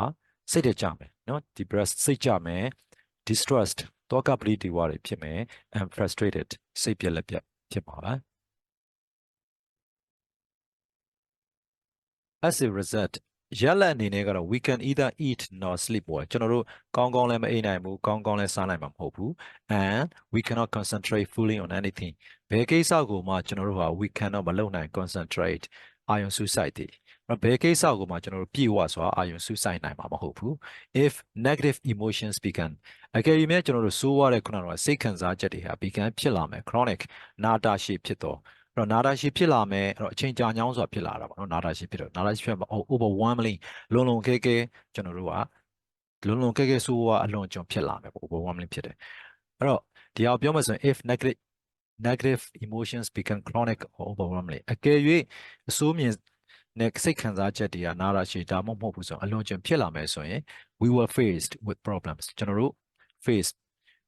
စိတ်တကြမယ်depressed စိတ်ကြမယ် distressed တောကပရိဒီဝါတွေဖြစ်မယ် and frustrated စိတ်ပြက်လက်ပြက်ဖြစ်မှာပါ as a result ရက်လက်အနေနဲ့ကတော့ we can either eat nor sleep ပေါ့ကျွန်တော်တို့ကောင်းကောင်းလည်းမအိပ်နိုင်ဘူးကောင်းကောင်းလည်းစားနိုင်မှာမဟုတ်ဘူး and we cannot concentrate fully on anything ဘယ်ကိစ္စကိုမှကျွန်တော်တို့ဟာ we cannot မလုပ်နိုင် concentrate အာရုံစူးစိုက်တယ်ဘယ်ကိစ္စကိုမှကျွန်တော်တို့ပြေဝဆိုတာအာရုံစူးစိုက်နိုင်မှာမဟုတ်ဘူး if negative emotions begin အကယ်၍ကျွန်တော်တို့စိုးရတဲ့ခုနကစိတ်ခံစားချက်တွေဟာ begin ဖြစ်လာမယ် chronic နာတာရှည်ဖြစ်တော့နာတာရှည်ဖြစ်လာမယ်အချိန်ကြာညောင်းစွာဖြစ်လာတာပေါ့နော်နာတာရှည်ဖြစ်တော့နာတာရှည်ဖြစ်မှာ overwhelmingly လုံလုံကဲကဲကျွန်တော်တို့ကလုံလုံကဲကဲဆိုးဝါးအလွန်ကြုံဖြစ်လာမယ်ပေါ့ overwhelmingly ဖြစ်တယ်အဲ့တော့ဒီအောင်ပြောမယ်ဆိုရင် if negative emotions become chronic or overwhelmingly အကယ်၍အဆိုးမြင်နဲ့စိတ်ခံစားချက်တွေကနာတာရှည်ဒါမှမဟုတ်ဘူးဆိုအလွန်ကြုံဖြစ်လာမယ်ဆိုရင် we were faced with problems ကျွန်တော်တို့ face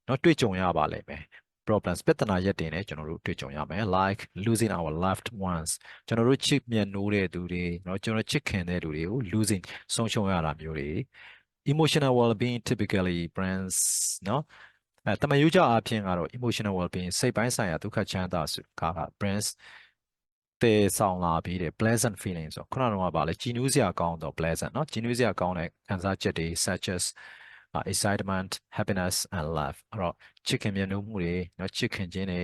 နော်တွေ့ကြုံရပါလိမ့်မယ်problems ပြဿနာရက်တင်နဲ့ကျွန်တော်တို့တွေ့ကြုံရမယ် like losing our loved ones ကျွန်တော်တို့ချစ်မြတ်နိုးတဲ့သူတွေเนาะကျွန်တော်ချစ်ခင်တဲ့သူတွေကို losing ဆုံးရှုံးရတာမျိုးတွေ emotional well-being typically brings เนาะတမန်ယူကြအဖြစ်ကတော့ emotional well-being စိတ်ပိုင်းဆိုင်ရာဒုက္ခချမ်းသာစုက brings တေဆောင်လာပြီးတဲ့ pleasant feelings ဆိုခုနကတော့ဗာလဲကြည်နူးစရာကောင်းတော့ pleasant เนาะကြည်နူးစရာကောင်းတဲ့ခံစားချက်တွေ such as excitement happiness and love အဲ့တော့ချစ်ခင်မြတ်နိုးမှုတွေเนาะချစ်ခင်ခြင်းတွေ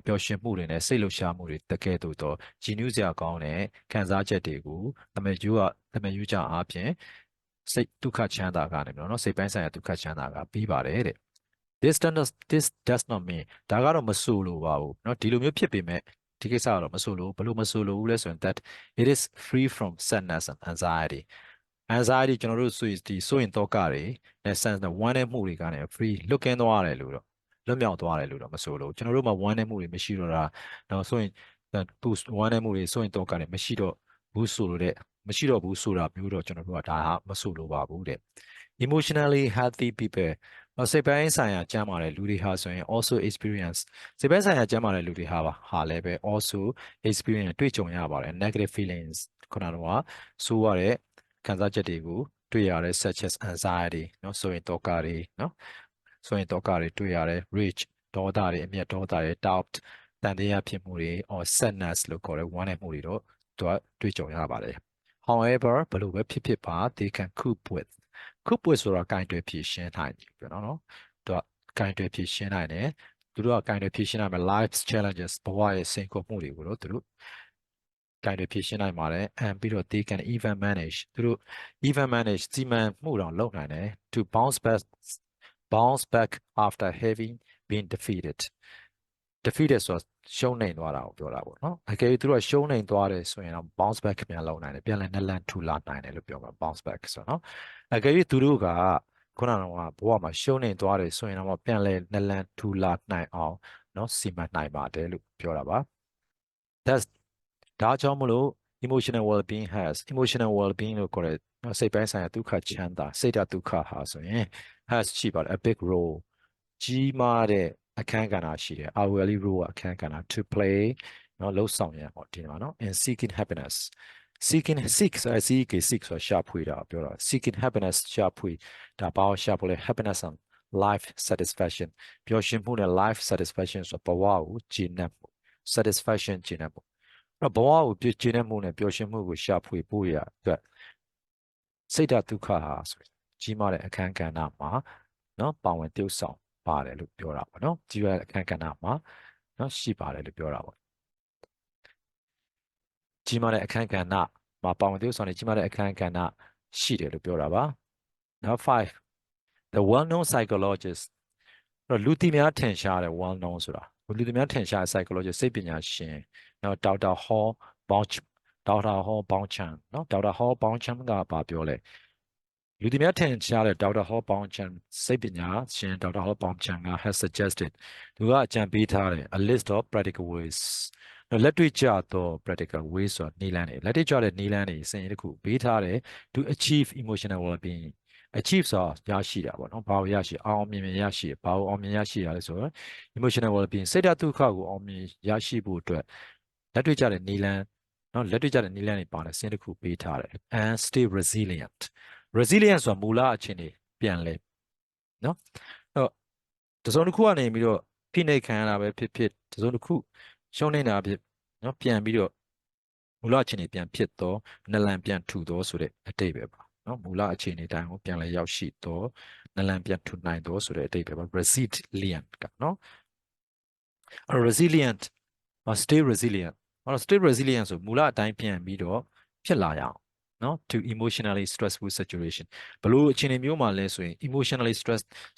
ပျော်ရွှင်မှုတွေနဲ့စိတ်လှုပ်ရှားမှုတွေတကယ်တော့ကြည်နူးစရာကောင်းတဲ့ခံစားချက်တွေကိုတမန်ယူကြအပြင်စိတ်ဒုက္ခချမ်းသာကနေပြီးတော့เนาะစိတ်ပိုင်းဆိုင်ရာဒုက္ခချမ်းသာကပြီးပါတယ်တဲ့ this does not mean ဒါကတော့မဆိုလိုပါဘူးเนาะဒီလိုမျိုးဖြစ်ပေမဲ့ဒီကိစ္စကတော့မဆိုလိုဘလို့မဆိုလိုဘူးလဲဆိုရင် that it is free from sadness and anxiety ကျွန်တော်တို့ဆိုရင်တော့ကတွေနဲ့ sense နဲ့ one နဲ့မှုတွေကနေ free လွတ်ကင်းသွားတယ်လို့တော့လွတ်မြောက်သွားတယ်လို့တော့မဆိုလို့ကျွန်တော်တို့မှာ one နဲ့မှုတွေမရှိတော့တာတော့ဆိုရင် boost one နဲ့မှုတွေဆိုရင်တော့ကနေမရှိတော့ဘူးဆိုလို့မရှိတော့ဘူးဆိုတာမျိုးတော့ကျွန်တော်တို့ကဒါမဆိုလိုပါဘူးတဲ့ emotionally healthy people စိတ်ပိုင်းဆိုင်ရာကျန်းမာတဲ့လူတွေဟာဆိုရင် also experience စိတ်ပိုင်းဆိုင်ရာကျန်းမာတဲ့လူတွေဟာလည်းပဲ also experience တွေ့ကြုံရပါတယ် negative feelings ခုနကတော့ဆိုးရတဲ့ခံစားချက်တွေကိုတွေ့ရတယ် such as anxiety เนาะဆိုရင်တော့ကတွေเนาะဆိုရင်တော့ကတွေတွေ့ရတယ် rage ဒေါသတွေအမျက်ဒေါသတွေ doubt တန်တရားဖြစ်မှုတွေ or sadness လို့ခေါ်တဲ့ဝမ်းနည်းမှုတွေတော့သူကတွေ့ကြုံရပါတယ် however ဘယ်လိုပဲဖြစ်ဖြစ်ပါ they can cope with ဆိုတာကင်တွယ်ဖြေရှင်းနိုင်တယ်ပြောနော်သူကကင်တွယ်ဖြေရှင်းနိုင်တယ်သူတို့ကကင်တွယ်ဖြေရှင်းနိုင်မယ် life challenges ဘဝရဲ့စိန်ခေါ်မှုတွေကိုတော့သူတို့ကင်တွယ်ဖြေရှင်းနိုင်ပါတယ် and ပြီးတော့ they can even manage သူတို့ even manage စီမံမှုတော့လုပ်နိုင်တယ် to bounce back after having been defeated ဆိုရှုံးနိုင်သွားတာကိုပြောတာပေါ့နော်အကယ်၍သူတို့ကရှုံးနိုင်သွားတယ်ဆိုရင်တော့ bounce back ပြန်လုပ်နိုင်တယ်ပြန်လဲနလန်ထူလာနိုင်တယ်လို့ပြောမှာ bounce back ဆိုတော့နော်အကယ်၍သူတို့ကခုနကဘဝမှာရှုံးနိုင်သွားတယ်ဆိုရင်တော့ပြန်လဲနလန်ထူလာနိုင်အောင်နော်စီမံနိုင်ပါတယ်လို့ပြောတာပါ that's ဒါကြောင့်မလို့ emotional well-beingလို့ခေါ်တဲ့စိတ်ပိုင်းဆိုင်ရာဒုက္ခချမ်းသာစိတ်ဓာတ်ဒုက္ခဟာဆိုရင် has ရှိပါတယ် a big role ကြီးမားတဲ့အခန်းကဏ္ဍရှိတယ် hourly role အခန်းကဏ္ဍ to play နော်လှုပ်ဆောင်ရပေါ့ဒီမှာနော် in seeking happiness seek ဆိုရှာဖွေတာပြောတာ seeking happiness ရှာဖွေဒါဘာကိုရှာဖွေလဲ happiness and life satisfaction ပျော်ရွှင်မှုနဲ့ life satisfaction ဆိုဘဝကိုကျေနပ်မှု satisfaction ကျေနပ်မှုဘဝကိုကျေနပ်မှုနဲ့ပျော်ရွှင်မှုကိုရှာဖွေဖို့ရအတွက်စိတ်ဓာတ်ဒုက္ခဟာဆိုကြီးမားတဲ့အခန်းကဏ္ဍမှာနော်ပါဝင်ပြုဆောင်ပါတယ်လို့ပြောတာပေါ့နော်ကြီးမားတဲ့အခန်းကဏ္ဍမှာနော်ရှိပါတယ်လို့ပြောတာပေါ့ကြီးမားတဲ့အခန်းကဏ္ဍမှာပါဝင်ပြုဆောင်နေကြီးမားတဲ့အခန်းကဏ္ဍရှိတယ်လို့ပြောတာပါနောက်5 the well-known psychologist လူသိများထင်ရှားတဲ့ well-known ဆိုတာလူသိများထင်ရှားတဲ့ psychologist စိတ်ပညာရှင်နော်ဒေါက်တာဟောဘောင်းချန်နော်ဒေါက်တာဟောဘောင်းချန်ကဘာပြောလဲလူသိများထင်ရှားတဲ့ဒေါက်တာဟောဘောင်းချန်စိတ်ပညာရှင်ဒေါက်တာဟောဘောင်းချန်က has suggested သူကအကြံပေးထားတယ် a list of practical ways လက်တွေ့ကျသော practical ways ဆိုတာနည်းလမ်းတွေလက်တွေ့ကျတဲ့နည်းလမ်းတွေစင်ရတစ်ခုပေးထားတယ် to achieve emotional well-being achieve ဆိုတာရရှိတာပေါ့နော်ဘာကိုရရှိအောင်မြင်ရရှိဘာကိုအောင်မြင်ရရှိရလဲဆိုတော့ emotional well-being စိတ်ဓာတ်ဒုက္ခကိုအောင်မြင်ရရှိဖို့အတွက်လက်တွေ့ကျတဲ့နည်းလမ်းနော်လက်တွေ့ကျတဲ့နည်းလမ်းတွေပါတဲ့စင်တစ်ခုပေးထားတယ် and stay resilient ဆိုတာမူလအခြေအနေပြန်လဲနော်အဲ့တော့တစုံတစ်ခုကနေပြီးတော့ဖိနှိပ်ခံရတာပဲဖြစ်ဖြစ်တစုံတစ်ခုရှုံးနေတာဖြစ်နော်ပြန်ပြီးတော့ မူလအခြေအနေပြန်ဖြစ်တော့နလန်ပြန်ထူတော့ဆိုတဲ့အတိတ်ပဲပါနော်မူလအခြေအနေတိုင်းကိုပြန်လဲရောက်ရှိတော့နလန်ပြန်ထူနိုင်တော့ဆိုတဲ့အတိတ်ပဲပါ resilient ကနော်resilient stay resilient stay resilient ဆိုမူလအတိုင်းပြန်ပြီးတော့ဖြစ်လာရအောင်နော် to emotionally stressful situation ဘလို့အခြေအနေမျိုးမှာလဲဆိုရင် emotionally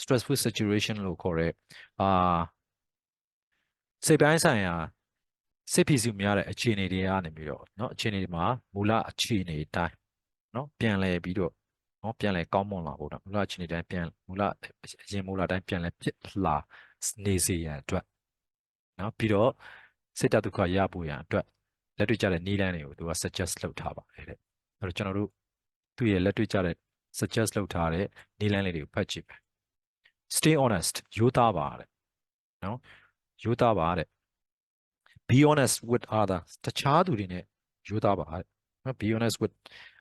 stressful situation လို့ခေါ်ရဲစိတ်ပိုင်းဆိုင်ရာစိတ်ဖိစီးမှုများတဲ့အခြေအနေတွေကနေပြီးတော့เนาะအခြေအနေတွေမှာမူလအခြေအနေတိုင်းเนาะပြန်လဲပြီးတော့เนาะပြန်လဲကောင်းမွန်လာဖို့เนาะမူလအခြေအနေတိုင်းပြန်မူလအရင်မူလတိုင်းပြန်လဲဖြစ်လာနေစေရန်အတွက်เนาะပြီးတော့စိတ်တဒုက္ခရဖို့ရန်အတွက်လက်တွေ့ကျတဲ့နည်းလမ်းတွေကိုသူက suggest လုပ်ထားပါတယ်တဲ့အဲ့တော့ကျွန်တော်တို့သူ့ရဲ့လက်တွေ့ကျတဲ့ suggest လုပ်ထားတဲ့နည်းလမ်းလေးတွေကိုဖတ်ကြည့်မယ် stay honest ရိုးသားပါတဲ့เนาะရိုးသားပါတဲ့be honest with others တခြားသူတွေနဲ့ရိုးသားပါနော် be honest with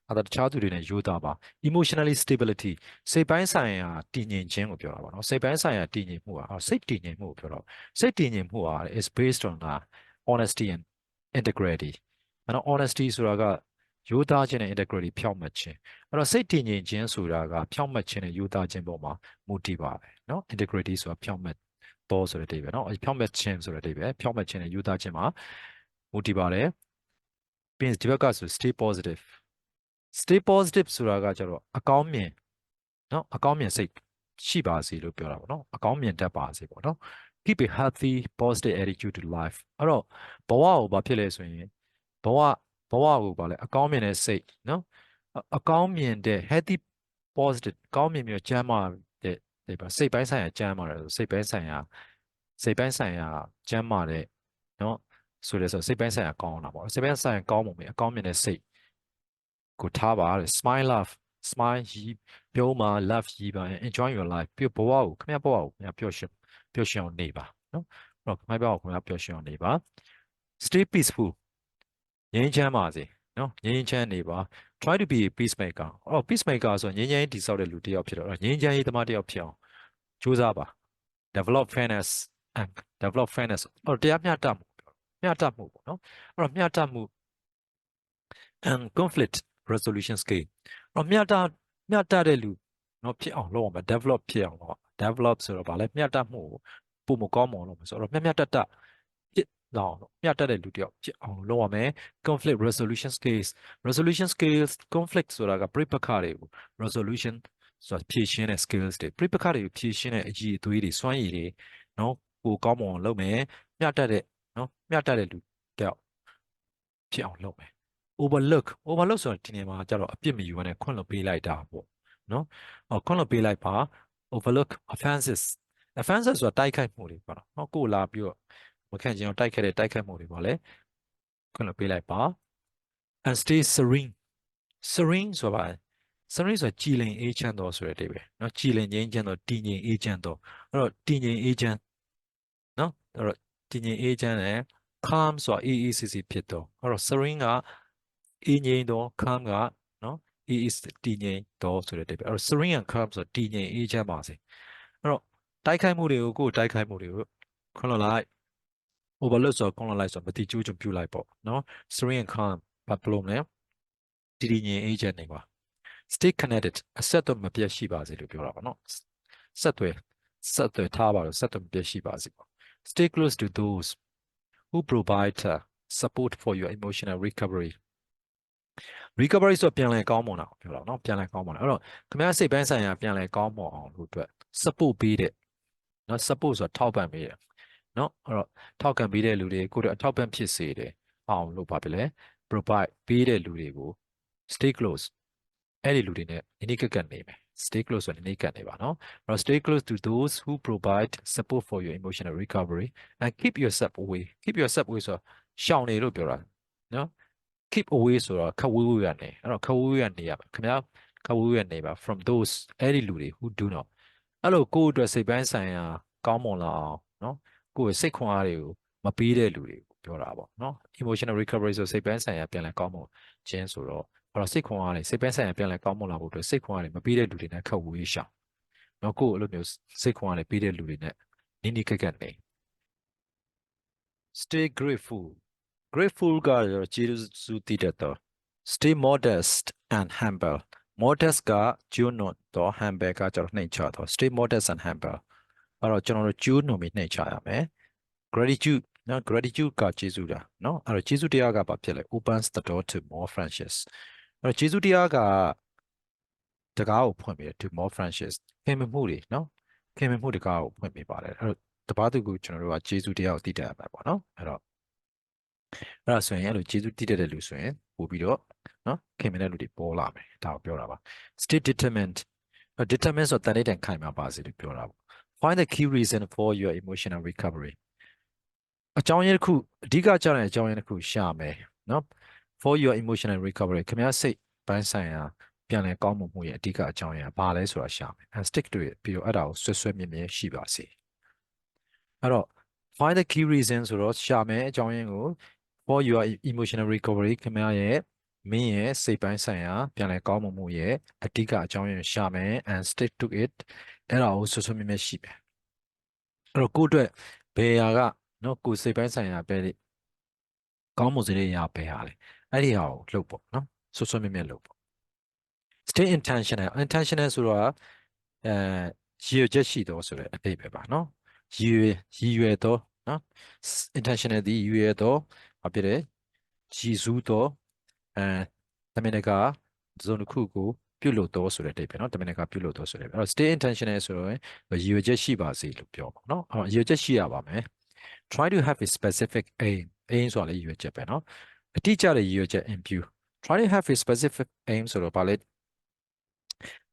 other တခြားသူတွေနဲ့ရိုးသားပါ emotionally stability စိတ်ပိုင်းဆိုင်ရာတည်ငြိမ်ခြင်းကိုပြောတာပါနော်စိတ်ပိုင်းဆိုင်ရာတည်ငြိမ်မှုဟာစိတ်တည်ငြိမ်မှုကိုပြောတော့စိတ်တည်ငြိမ်မှုဟာ is based on the honesty and integrity အဲ့တော့ honesty ဆိုတာကရိုးသားခြင်းနဲ့ integrity ဖြောင့်မတ်ခြင်းအဲ့တော့စိတ်တည်ငြိမ်ခြင်းဆိုတာကဖြောင့်မတ်ခြင်းနဲ့ရိုးသားခြင်းပေါ်မှာမူတည်ပါတယ်နော် integrity ဆိုတာဖြောင့်မတ်တော့ဆိုတဲ့အဓိပ္ပာယ်เนาะဖြောင့်မတ်ခြင်းဆိုတဲ့အဓိပ္ပာယ်ဖြောင့်မတ်ခြင်းနဲ့ယူသားခြင်းမှာမူတည်ပါတယ်ပြီးရင်ဒီဘက်ကဆို stay positive stay positive ဆိုတာကကျတော့အကောင်းမြင်เนาะအကောင်းမြင်စိတ်ရှိပါစေလို့ပြောတာပေါ့เนาะအကောင်းမြင်တတ်ပါစေပေါ့เนาะ keep a healthy positive attitude to life အဲ့တော့ဘဝကိုဘာဖြစ်လဲဆိုရင်ဘဝကိုဘာလဲအကောင်းမြင်တဲ့စိတ်เนาะအကောင်းမြင်တဲ့ healthy positive ကောင်းမြင်ပြီးကျန်းမာတဲ့စိတ်ပိုင်းဆိုင်ရာကျန်းမာတယ်စိတ်ပိုင်းဆိုင်ရာကျန်းမာတဲ့เนาะဆိုတဲ့စိတ်ပိုင်းဆိုင်ရာကောင်းတာပေါ့စိတ်ပိုင်းဆိုင်ရာကောင်းပုံပဲအကောင်းမြင်တဲ့စိတ်ကိုထားပါတဲ့ smile love smile ရီပြုံးပါ love ရီပါ enjoy your life ပြီးဘဝကိုခင်ဗျဘဝကိုခင်ဗျပျော်ရွှင်အောင်နေပါเนาะအဲ့တော့ခင်ဗျဘဝကိုခင်ဗျပျော်ရွှင်အောင်နေပါ stay peaceful ငြိမ်းချမ်းပါစေเนาะငြိမ်းချမ်းနေပါ try to be a peacemaker အော် peacemaker ဆိုငြိမ်းချမ်းရေးတည်ဆောက်တဲ့လူတစ်ယောက်ဖြစ်တော့ငြိမ်းချမ်းရေးသမားတစ်ယောက်ဖြစ်အောင်ကြိုးစားပါ develop fairness and develop fairness အော်တရားမျှတမှုပေါ့နော်အဲ့တော့မျှတမှု and conflict resolution skill အဲ့တော့မျှတတဲ့လူနော်ဖြစ်အောင်လုပ်အောင်ပါ develop ဖြစ်အောင်လုပ် develop ဆိုတော့ဗာလဲမျှတမှုကိုပုံမကောင်းမအောင်လုပ်မယ်ဆိုတော့မျှတဖြစ်အောင်မျှတတဲ့လူတစ်ယောက်ဖြစ်အောင်လုပ်ရမယ် conflict resolution skills conflict ဆိုတာကပြိပက္ခတွေကို resolution ဆိုတာဖြေရှင်းတဲ့ skills တွေပြိပက္ခတွေကိုဖြေရှင်းတဲ့အရေးအသွေးတွေစွမ်းရည်တွေနော်ကိုကောင်းမွန်အောင်လုပ်မယ်မျှတတဲ့လူတယောက်ဖြစ်အောင်လုပ်မယ် overlook ဆိုတာဒီနေရာမှာကျတော့အပြစ်မယူဘဲနဲ့ခွင့်လွှတ်ပေးလိုက်တာပေါ့နော်ခွင့်လွှတ်ပေးလိုက်ပါ overlook offenses ဆိုတာတိုက်ခိုက်မှုတွေပေါ့နော်ကိုလာပြီးတော့မခံချင်အောင်တိုက်ခိုက်မှုတွေပေါ့လေခွင့်လွှတ်ပေးလိုက်ပါ and stay serene ဆိုတာ serene ဆိုတာကြည်လင်အေးချမ်းသောဆိုတဲ့အဓိပ္ပာယ်နော်ကြည်လင်ငြိမ်းချမ်းသောတည်ငြိမ်အေးချမ်းသောအဲ့တော့တည်ငြိမ်အေးချမ်းနော်အဲ့တော့တည်ငြိမ်အေးချမ်းတယ် calm ဆိုတာအေးအေးဆေးဆေးဖြစ်သောအဲ့တော့ serene ကအေးငြိမ်သော calm ကနော်အေးအေးတည်ငြိမ်သောဆိုတဲ့အဓိပ္ပာယ်အဲ့တော့ serene and calm ဆိုတာတည်ငြိမ်အေးချမ်းပါစေအဲ့တော့တိုက်ခိုက်မှုတွေကိုခွင့်လွှတ်လိုက် overload ဆိုခွင့်လွှတ်လိုက်ဆိုမတိကျုံပြလိုက်ပေါ့နော် serene and calm ဘာပလို့မလဲတည်ငြိမ်အေးချမ်းနေပါ stay connected အဆက်အသွယ်မပြတ်ရှိပါစေလို့ပြောတာပါနော်ဆက်သွယ်ထားပါလို့ဆက်သွယ်မပြတ်ရှိပါစေပေါ့ stay close to those who provide support for your emotional recovery ဆိုပြန်လည်ကောင်းမွန်တာပြောတာနော်ပြန်လည်ကောင်းမွန်တာအဲ့တော့ခင်ဗျားစိတ်ပိုင်းဆိုင်ရာပြန်လည်ကောင်းမွန်အောင်လို့အတွက် support ပေးတဲ့နော် support ဆိုတာထောက်ပံ့ပေးတယ်နော်အဲ့တော့ထောက်ခံပေးတဲ့လူတွေကိုယ်တော့အထောက်ပံ့ဖြစ်စေတယ်အောင်လို့ပါပဲလေ provide ပေးတဲ့လူတွေကို stay close အဲ့ဒီလူတွေနဲ့နိကပ်နေမယ် stay close ဆိုရင်နိကပ်နေပါနော်အဲ့တော့ stay close to those who provide support for your emotional recovery and keep yourself away ဆိုရှောင်နေလို့ပြောတာနော် keep away ဆိုတော့ခပ်ဝေးရနေအဲ့တော့ခပ်ဝေးရနေရပါခင်ဗျာခပ်ဝေးရနေပါ from those အဲ့ဒီလူတွေ who do not အဲ့လိုကိုယ့်အတွက်စိတ်ပိုင်းဆိုင်ရာကောင်းမွန်လာအောင်နော်ကိုယ့်ရဲ့စိတ်ခွန်အားတွေကိုမပေးတဲ့လူတွေကိုပြောတာပေါ့နော် emotional recovery ဆိုစိတ်ပိုင်းဆိုင်ရာပြန်လည်ကောင်းမွန်ခြင်းဆိုတော့အဲ့တော့စိတ်ခွန်အားတွေစိတ်ပိုင်းဆိုင်ရာပြန်လည်ကောင်းမွန်လာဖို့အတွက်စိတ်ခွန်အားတွေမပေးတဲ့လူတွေနဲ့ခပ်ဝေးရှောင်နော်ကိုယ့်အဲ့လိုမျိုးစိတ်ခွန်အားတွေပေးတဲ့လူတွေနဲ့နိကပ်နေ stay grateful grateful ကကျေးဇူးတည်တတ်တော့ stay modest and humble modest ကကျွန်းတော့ humble ကနှိမ်ချတော့ stay modest and humble အဲ့တော့ကျွန်တော်တို့ကျွန်းတော့ပြီးနှိမ်ချရမယ် gratitude နော် gratitude ကကျေးဇူးတာနော်အဲ့တော့ကျေးဇူးတရားကဘာဖြစ်လဲ opens the door to more friendships အဲ့တော့ကျေးဇူးတရားကတကားကိုဖွင့်ပေးတယ် to more friendships ခင်မင်မှုတွေနော်ခင်မင်မှုတကားကိုဖွင့်ပေးပါတယ်အဲ့တော့တပားသူကိုကျွန်တော်တို့ကကျေးဇူးတရားကိုသိတတ်ရမှာပေါ့နော်အဲ့တော့ဆိုရင်အဲ့လိုကျေးဇူးတည်တဲ့လူဆိုရင်ပို့ပြီးတော့နော်ခင်မင်တဲ့လူတွေပေါ်လာမယ်ဒါကိုပြောတာပါ stay determined determined ဆိုတန်တဲ့တန်ခိုင်မှာပါစေလို့ပြောတာပေါ့ find the key reason for your emotional recovery အကြောင်းရင်းတစ်ခုအဓိကကျတဲ့အကြောင်းရင်းတစ်ခုရှာမယ်နော် for your emotional recovery ခင်ဗျားစိတ်ပိုင်းဆိုင်ရာပြန်လည်ကောင်းမွန်မှုရဲ့အဓိကအကြောင်းရင်းကဘာလဲဆိုတာရှာမယ် and stick to it ပြီးတော့အဲ့ဒါကိုဆွဲဆွဲမြဲမြဲရှိပါစေအဲ့တော့ find the key reason ဆိုတော့ရှာမယ်အကြောင်းရင်းကို for your emotional recovery ခင်ဗျားရဲ့မင်းရဲ့စိတ်ပိုင်းဆိုင်ရာပြန်လည်ကောင်းမွန်မှုရဲ့အဓိကအကြောင်းရင်းရှာမယ် and stick to it အဲ့ဒါကိုဆွဲဆွဲမြဲမြဲရှိမယ်အဲ့တော့ကိုယ့်အတွက်ဘယ်ဟာကနော်ကိုယ်စိတ်ပိုင်းဆိုင်ရာပဲကောင်းမွန်စေတဲ့အရာဘယ်ဟာလဲအဲ့ဒီဟာကိုလုပ်ပေါ့နော်ဆွဲဆွဲမြဲမြဲလုပ်ပေါ့ stay intentional intentional ဆိုတာရည်ရွယ်ချက်ရှိသောဆိုတဲ့အဓိပ္ပာယ်ပါနော်ရည်ရွယ်သောနော် intentional သည်ရည်ရွယ်သောဘာဖြစ်လဲရည်စူးသောတမင်တကာတစ်စုံတစ်ခုကိုပြုလုပ်သောဆိုတဲ့အဓိပ္ပာယ်နော်တမင်တကာပြုလုပ်သောဆိုတဲ့အဲ့တော့ stay intentional ဆိုရင်ရည်ရွယ်ချက်ရှိပါစေလို့ပြောမှာနော်ရည်ရွယ်ချက်ရှိရပါမယ် try to have a specific aim ဆိုတာလည်းရည်ရွယ်ချက်ပဲเนาะအတိအကျတဲ့ရည်ရွယ်ချက် in view try to have a specific aim ဆိုတော့ဗာလဲ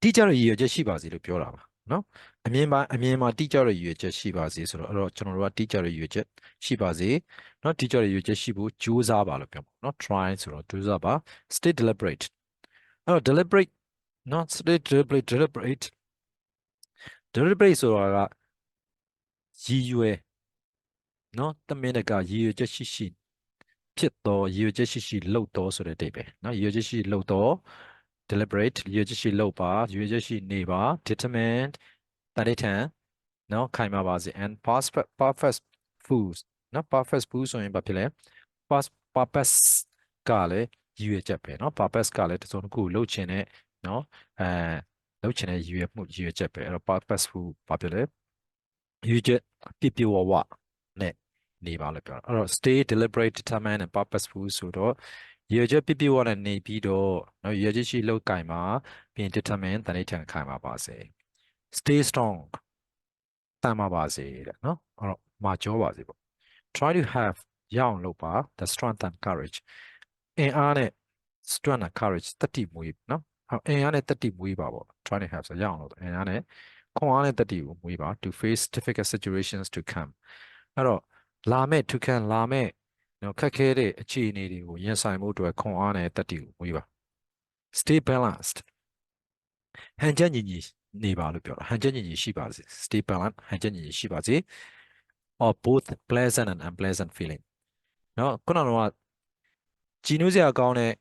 တိကျတဲ့ရည်ရွယ်ချက်ရှိပါစေလို့ပြောတာပါเนาะအမြင်မှာတိကျတဲ့ရည်ရွယ်ချက်ရှိပါစေဆိုတော့အဲ့တော့ကျွန်တော်တို့ကတိကျတဲ့ရည်ရွယ်ချက်ရှိပါစေเนาะတိကျတဲ့ရည်ရွယ်ချက်ရှိဖို့ကြိုးစားပါလို့ပြောမှာเนาะ try ဆိုတော့ကြိုးစားပါ stay deliberate အဲ့တော့ deliberate เนาะ stay deliberate deliberate ဆိုတာကရည်ရွယ်เนาะတမင်တကာရည်ရွယ်ချက်ရှိရှိဖြစ်သောရည်ရွယ်ချက်ရှိရှိလုပ်သောဆိုတဲ့အဓိပ္ပာယ်เนาะရည်ရွယ်ချက်ရှိလုပ်သော deliberate ရည်ရွယ်ချက်ရှိလုပ်ပါရည်ရွယ်ချက်ရှိနေပါ determined တန်ဋိဌာန်เนาะခိုင်မာပါစေ and purposeful เนาะ purposeful ဆိုရင်ဘာဖြစ်လဲ purpose ကလည်းရည်ရွယ်ချက်ပဲเนาะ purpose ကလည်းတစ်စုံတစ်ခုလှုပ်ချင်တဲ့เนาะလှုပ်ချင်တဲ့ရည်ရွယ်ချက်ပဲအဲ့တော့ purposeful ဘာဖြစ်လဲရည်ရွယ်ချက်ပြည့်ပြည့်ဝဝနဲ့နေပါလို့ပြောတာအဲ့တော့ stay deliberate determined and purposeful ဆိုတော့ရည်ရွယ်ချက်ပြည့်ပြည့်ဝဝနဲ့နေပြီးတော့เนาะရည်ရွယ်ချက်ရှိလုပ်ကိုင်မှာပြီးရင် determined တန်ဋိဌာန်ခိုင်မာပါစေ stay strong တန်မာပါစေတဲ့เนาะအဲ့တော့မာကျောပါစေပေါ့ try to have ရအောင်လုပ်ပါ the strength and courage အင်အားနဲ့ strength and courage တတိမွေးနော်အင်အားနဲ့တတိမွေးပါပေါ့ try to have ဆိုရအောင်လို့အင်အားနဲ့ခွန်အားနဲ့တတိကိုမွေးပါ to face difficult situations to come အဲ့တော့လာမဲ့ to come လာမဲ့နော်ခက်ခဲတဲ့အခြေအနေတွေကိုရင်ဆိုင်မှုအတွက်ခွန်အားနဲ့တတိကိုမွေးပါ stay balanced ဟန်ချက်ညီညီနေပါလို့ပြောတာဟန်ချက်ညီညီရှိပါစေ stay balanced ဟန်ချက်ညီညီရှိပါစေ or both pleasant and unpleasant feeling နော်ခုနကတော့ကြည်နူးစရာကောင်းတဲ့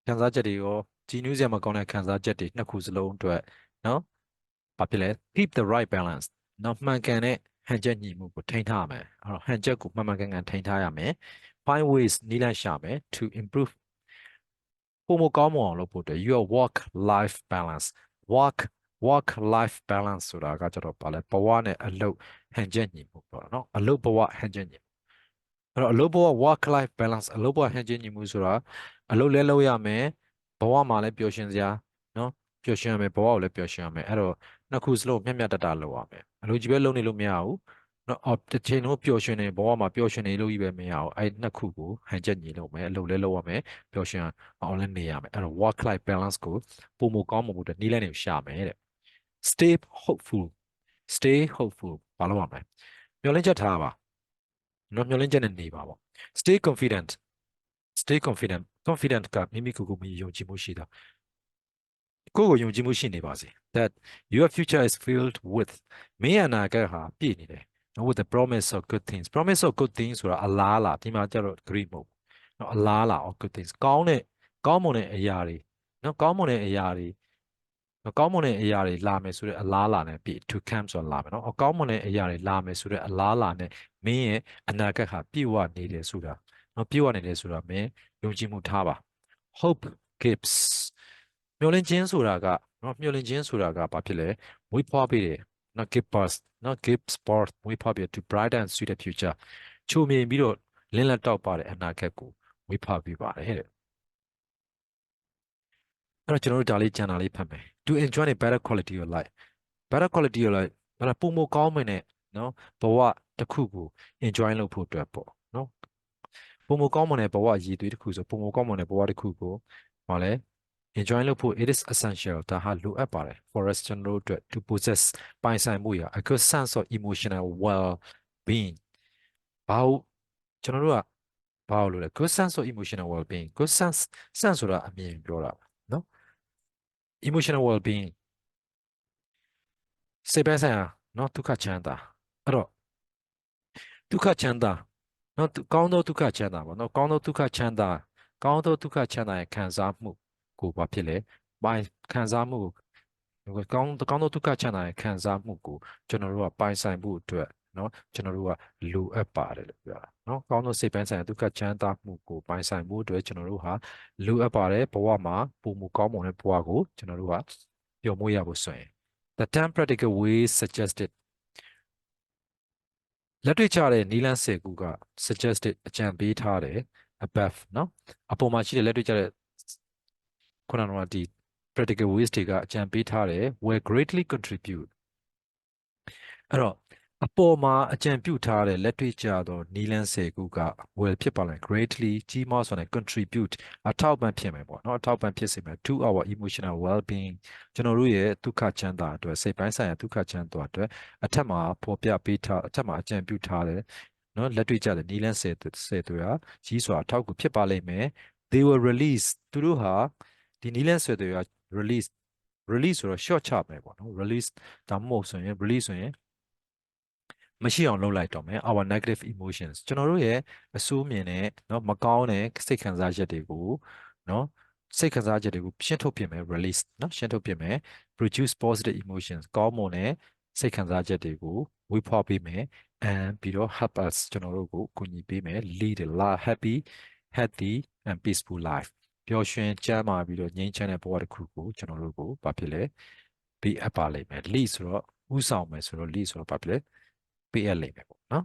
ခံစားချက်တွေရောကြည်နူးစရာမကောင်းတဲ့ခံစားချက်တွေနှစ်ခုစလုံးအတွက်နော်ဘာဖြစ်လဲ keep the right balance နော်မှန်ကန်တဲ့ဟန်ချက်ညီမှုကိုထိန်းထားရမယ်ဟန်ချက်ကိုမှန်မှန်ကန်ကန်ထိန်းထားရမယ် find ways နည်းလမ်းရှာမယ် to improve ပိုမိုကောင်းမွန်အောင်လုပ်ဖို့အတွက် your work life balance work life balance ဆိုတာကကြတော့ဗာလဲဘဝနဲ့အလုပ်ဟန်ချက်ညီမှုပေါ့နော်အလုပ်ဘဝဟန်ချက်ညီမှုအဲ့တော့အလုပ်ဘဝ work life balance အလုပ်ဘဝဟန်ချက်ညီမှုဆိုတာအလုပ်လည်းလုပ်ရမယ်ဘဝမှာလည်းပျော်ရွှင်စရာနော်ပျော်ရွှင်ရမယ်ဘဝကိုလည်းပျော်ရွှင်ရမယ်အဲ့တော့နှစ်ခုစလုံးမျှမျှတတလုပ်ရမယ်အလုပ်ကြီးပဲလုပ်နေလို့မရဘူးနော်တစ်ချိန်လုံးပျော်ရွှင်နေဘဝမှာပျော်ရွှင်နေလို့ကြီးပဲမရဘူးအဲ့နှစ်ခုကိုဟန်ချက်ညီလုပ်မယ်အလုပ်လည်းလုပ်ရမယ်ပျော်ရွှင်အောင်လည်းနေရမယ်အဲ့တော့ work life balance ကိုပုံမကောင်းမှုအတွက်နည်းလမ်းတွေကိုရှာမယ်တဲ့ stay hopeful ဘာလို့ရမလဲမျှော်လင့်ချက်ထားပါနော်မျှော်လင့်ချက်နဲ့နေပါပေါ့ stay confidentကမိမိကိုယ်ကိုယ်ယုံကြည်မှုရှိတာကိုယ့်ကိုယုံကြည်မှုရှိနေပါစေ that your future is filled with မင်းရဲ့အနာဂတ်ဟာပြည့်နေတယ် with the promise of good things promise of good things ဆိုတာအလားအလာဒီမှာကျတော့ agree မဟုတ်ဘူးเนาะအလားအလာ of good things ကောင်းတဲ့အရာတွေเนาะကောင်းမွန်တဲ့အရာတွေလာမယ်ဆိုတဲ့အလားအလာနဲ့ပြည့် to come ဆိုတာလာမယ်เนาะကောင်းမွန်တဲ့အရာတွေလာမယ်ဆိုတဲ့အလားအလာနဲ့မင်းရဲ့အနာဂတ်ဟာပြည့်ဝနေတယ်ဆိုတာ နော်ပြေဝနေတယ်ဆိုတာမင်းယုံကြည်မှုထားပါ hope gives မျှော်လင့်ခြင်းဆိုတာကနော်မျှော်လင့်ခြင်းဆိုတာကဘာဖြစ်လဲမွေးဖွားပေးတယ်နော် give birth နော် gives birth မွေးဖွားပေး to bright and sweet future ချိုမြင်ပြီးတော့လင်းလက်တောက်ပါတဲ့အနာဂတ်ကိုမွေးဖွားပေးပါတယ်တဲ့အဲ့တော့ကျွန်တော်တို့ဒါလေးကျန်တာလေးဖတ်မယ် to enjoy a better quality of life better quality of life ဘာလဲပုံမကောင်းမင်းနဲ့နော်ဘဝတစ်ခုကို enjoy လုပ်ဖို့အတွက်ပေါ့နော်ပုံမကောင်းမွန်တဲ့ဘဝရည်သွေးတစ်ခုဆိုပုံမကောင်းမွန်တဲ့ဘဝတစ်ခုကိုဘာလဲ enjoy လုပ်ဖို့ it is essential ဒါဟာလိုအပ်ပါတယ် for us ကျွန်တော်တို့အတွက် to possess ပိုင်ဆိုင်မှုရ a good sense of emotional well being ဘာလို့ကျွန်တော်တို့ကဘာလို့လဲ good sense of emotional well being good sense ဆိုတာအမြင်ပြောတာပါနော် emotional well being စိတ်ပိုင်းဆိုင်ရာနော်ဒုက္ခချမ်းသာအဲ့တော့ဒုက္ခချမ်းသာနော်ကောင်းသောဒုက္ခချမ်းသာပေါ့နော်ကောင်းသောဒုက္ခချမ်းသာကောင်းသောဒုက္ခချမ်းသာရဲ့ခံစားမှုကိုဘာဖြစ်လဲပိုင်ခံစားမှုကိုကောင်းသောဒုက္ခချမ်းသာရဲ့ခံစားမှုကိုကျွန်တော်တို့ကပိုင်ဆိုင်မှုအတွက်နော်ကျွန်တော်တို့ကလိုအပ်ပါတယ်လို့ပြောတာနော်ကောင်းသောစိတ်ပိုင်းဆိုင်ရာဒုက္ခချမ်းသာမှုကိုပိုင်ဆိုင်မှုအတွက်ကျွန်တော်တို့ဟာလိုအပ်ပါတယ်ဘဝမှာပုံမူကောင်းမွန်တဲ့ဘဝကိုကျွန်တော်တို့ကပျော်မွေ့ရဖို့ဆိုရင် the 10 practical ways suggested လက်တွေ့ကျတဲ့နီလန်း10ခုက suggested အကြံပေးထားတယ် above เนาะအပေါ်မှာရှိတဲ့လက်တွေ့ကျတဲ့ခုနကဒီ practical ways တွေကအကြံပေးထားတယ် will greatly contribute အဲ့တော့အပေါ်မှာအကြံပြုထားတဲ့လက်တွေ့ကျသောနီလန်း10ခုက will ဖြစ်ပါလိမ့် greatly ကြီးမားစွာနဲ့ contribute အထောက်ပံ့ဖြစ်မယ်ပေါ့เนาะအထောက်ပံ့ဖြစ်စေမယ် to our emotional well-being ကျွန်တော်တို့ရဲ့ဒုက္ခချမ်းသာအတွက်စိတ်ပိုင်းဆိုင်ရာဒုက္ခချမ်းသာအတွက်အထက်မှာဖော်ပြပေးထားအထက်မှာအကြံပြုထားတယ်နော်လက်တွေ့ကျတဲ့နီလန်း10တွေဟာကြီးစွာအထောက်အကူဖြစ်ပါလိမ့်မယ် they were release သူတို့ဟာဒီနီလန်း10တွေက release ဆိုတော့ short ချမယ်ပေါ့နော် release ဒါမှမဟုတ်ဆိုရင် release ဆိုရင်မရှိအောင်လုပ်လိုက်တော့မယ် our negative emotions ကျွန်တော်တို့ရဲ့အဆိုးမြင်တဲ့เนาะမကောင်းတဲ့စိတ်ခံစားချက်တွေကိုเนาะစိတ်ခံစားချက်တွေကိုရှင်းထုတ်ပြမယ် release เนาะရှင်းထုတ်ပြမယ် produce positive emotions ကောင်းမွန်တဲ့စိတ်ခံစားချက်တွေကိုဝေဖွားပေးမယ် and ပြီးတော့ help us ကျွန်တော်တို့ကိုကူညီပေးမယ် lead a happy healthy and peaceful life ပျော်ရွှင်ကျန်းမာပြီးတော့ငြိမ်းချမ်းတဲ့ဘဝတစ်ခုကိုကျွန်တော်တို့ကိုဘာဖြစ်လဲပေးအပ်ပါလိမ့်မယ် lead ဆိုတော့ဥဆောင်မယ်ဆိုတော့ lead ဆိုတော့ဘာဖြစ်လဲပေးအပ်လိမ့်မယ်ပေါ့နော်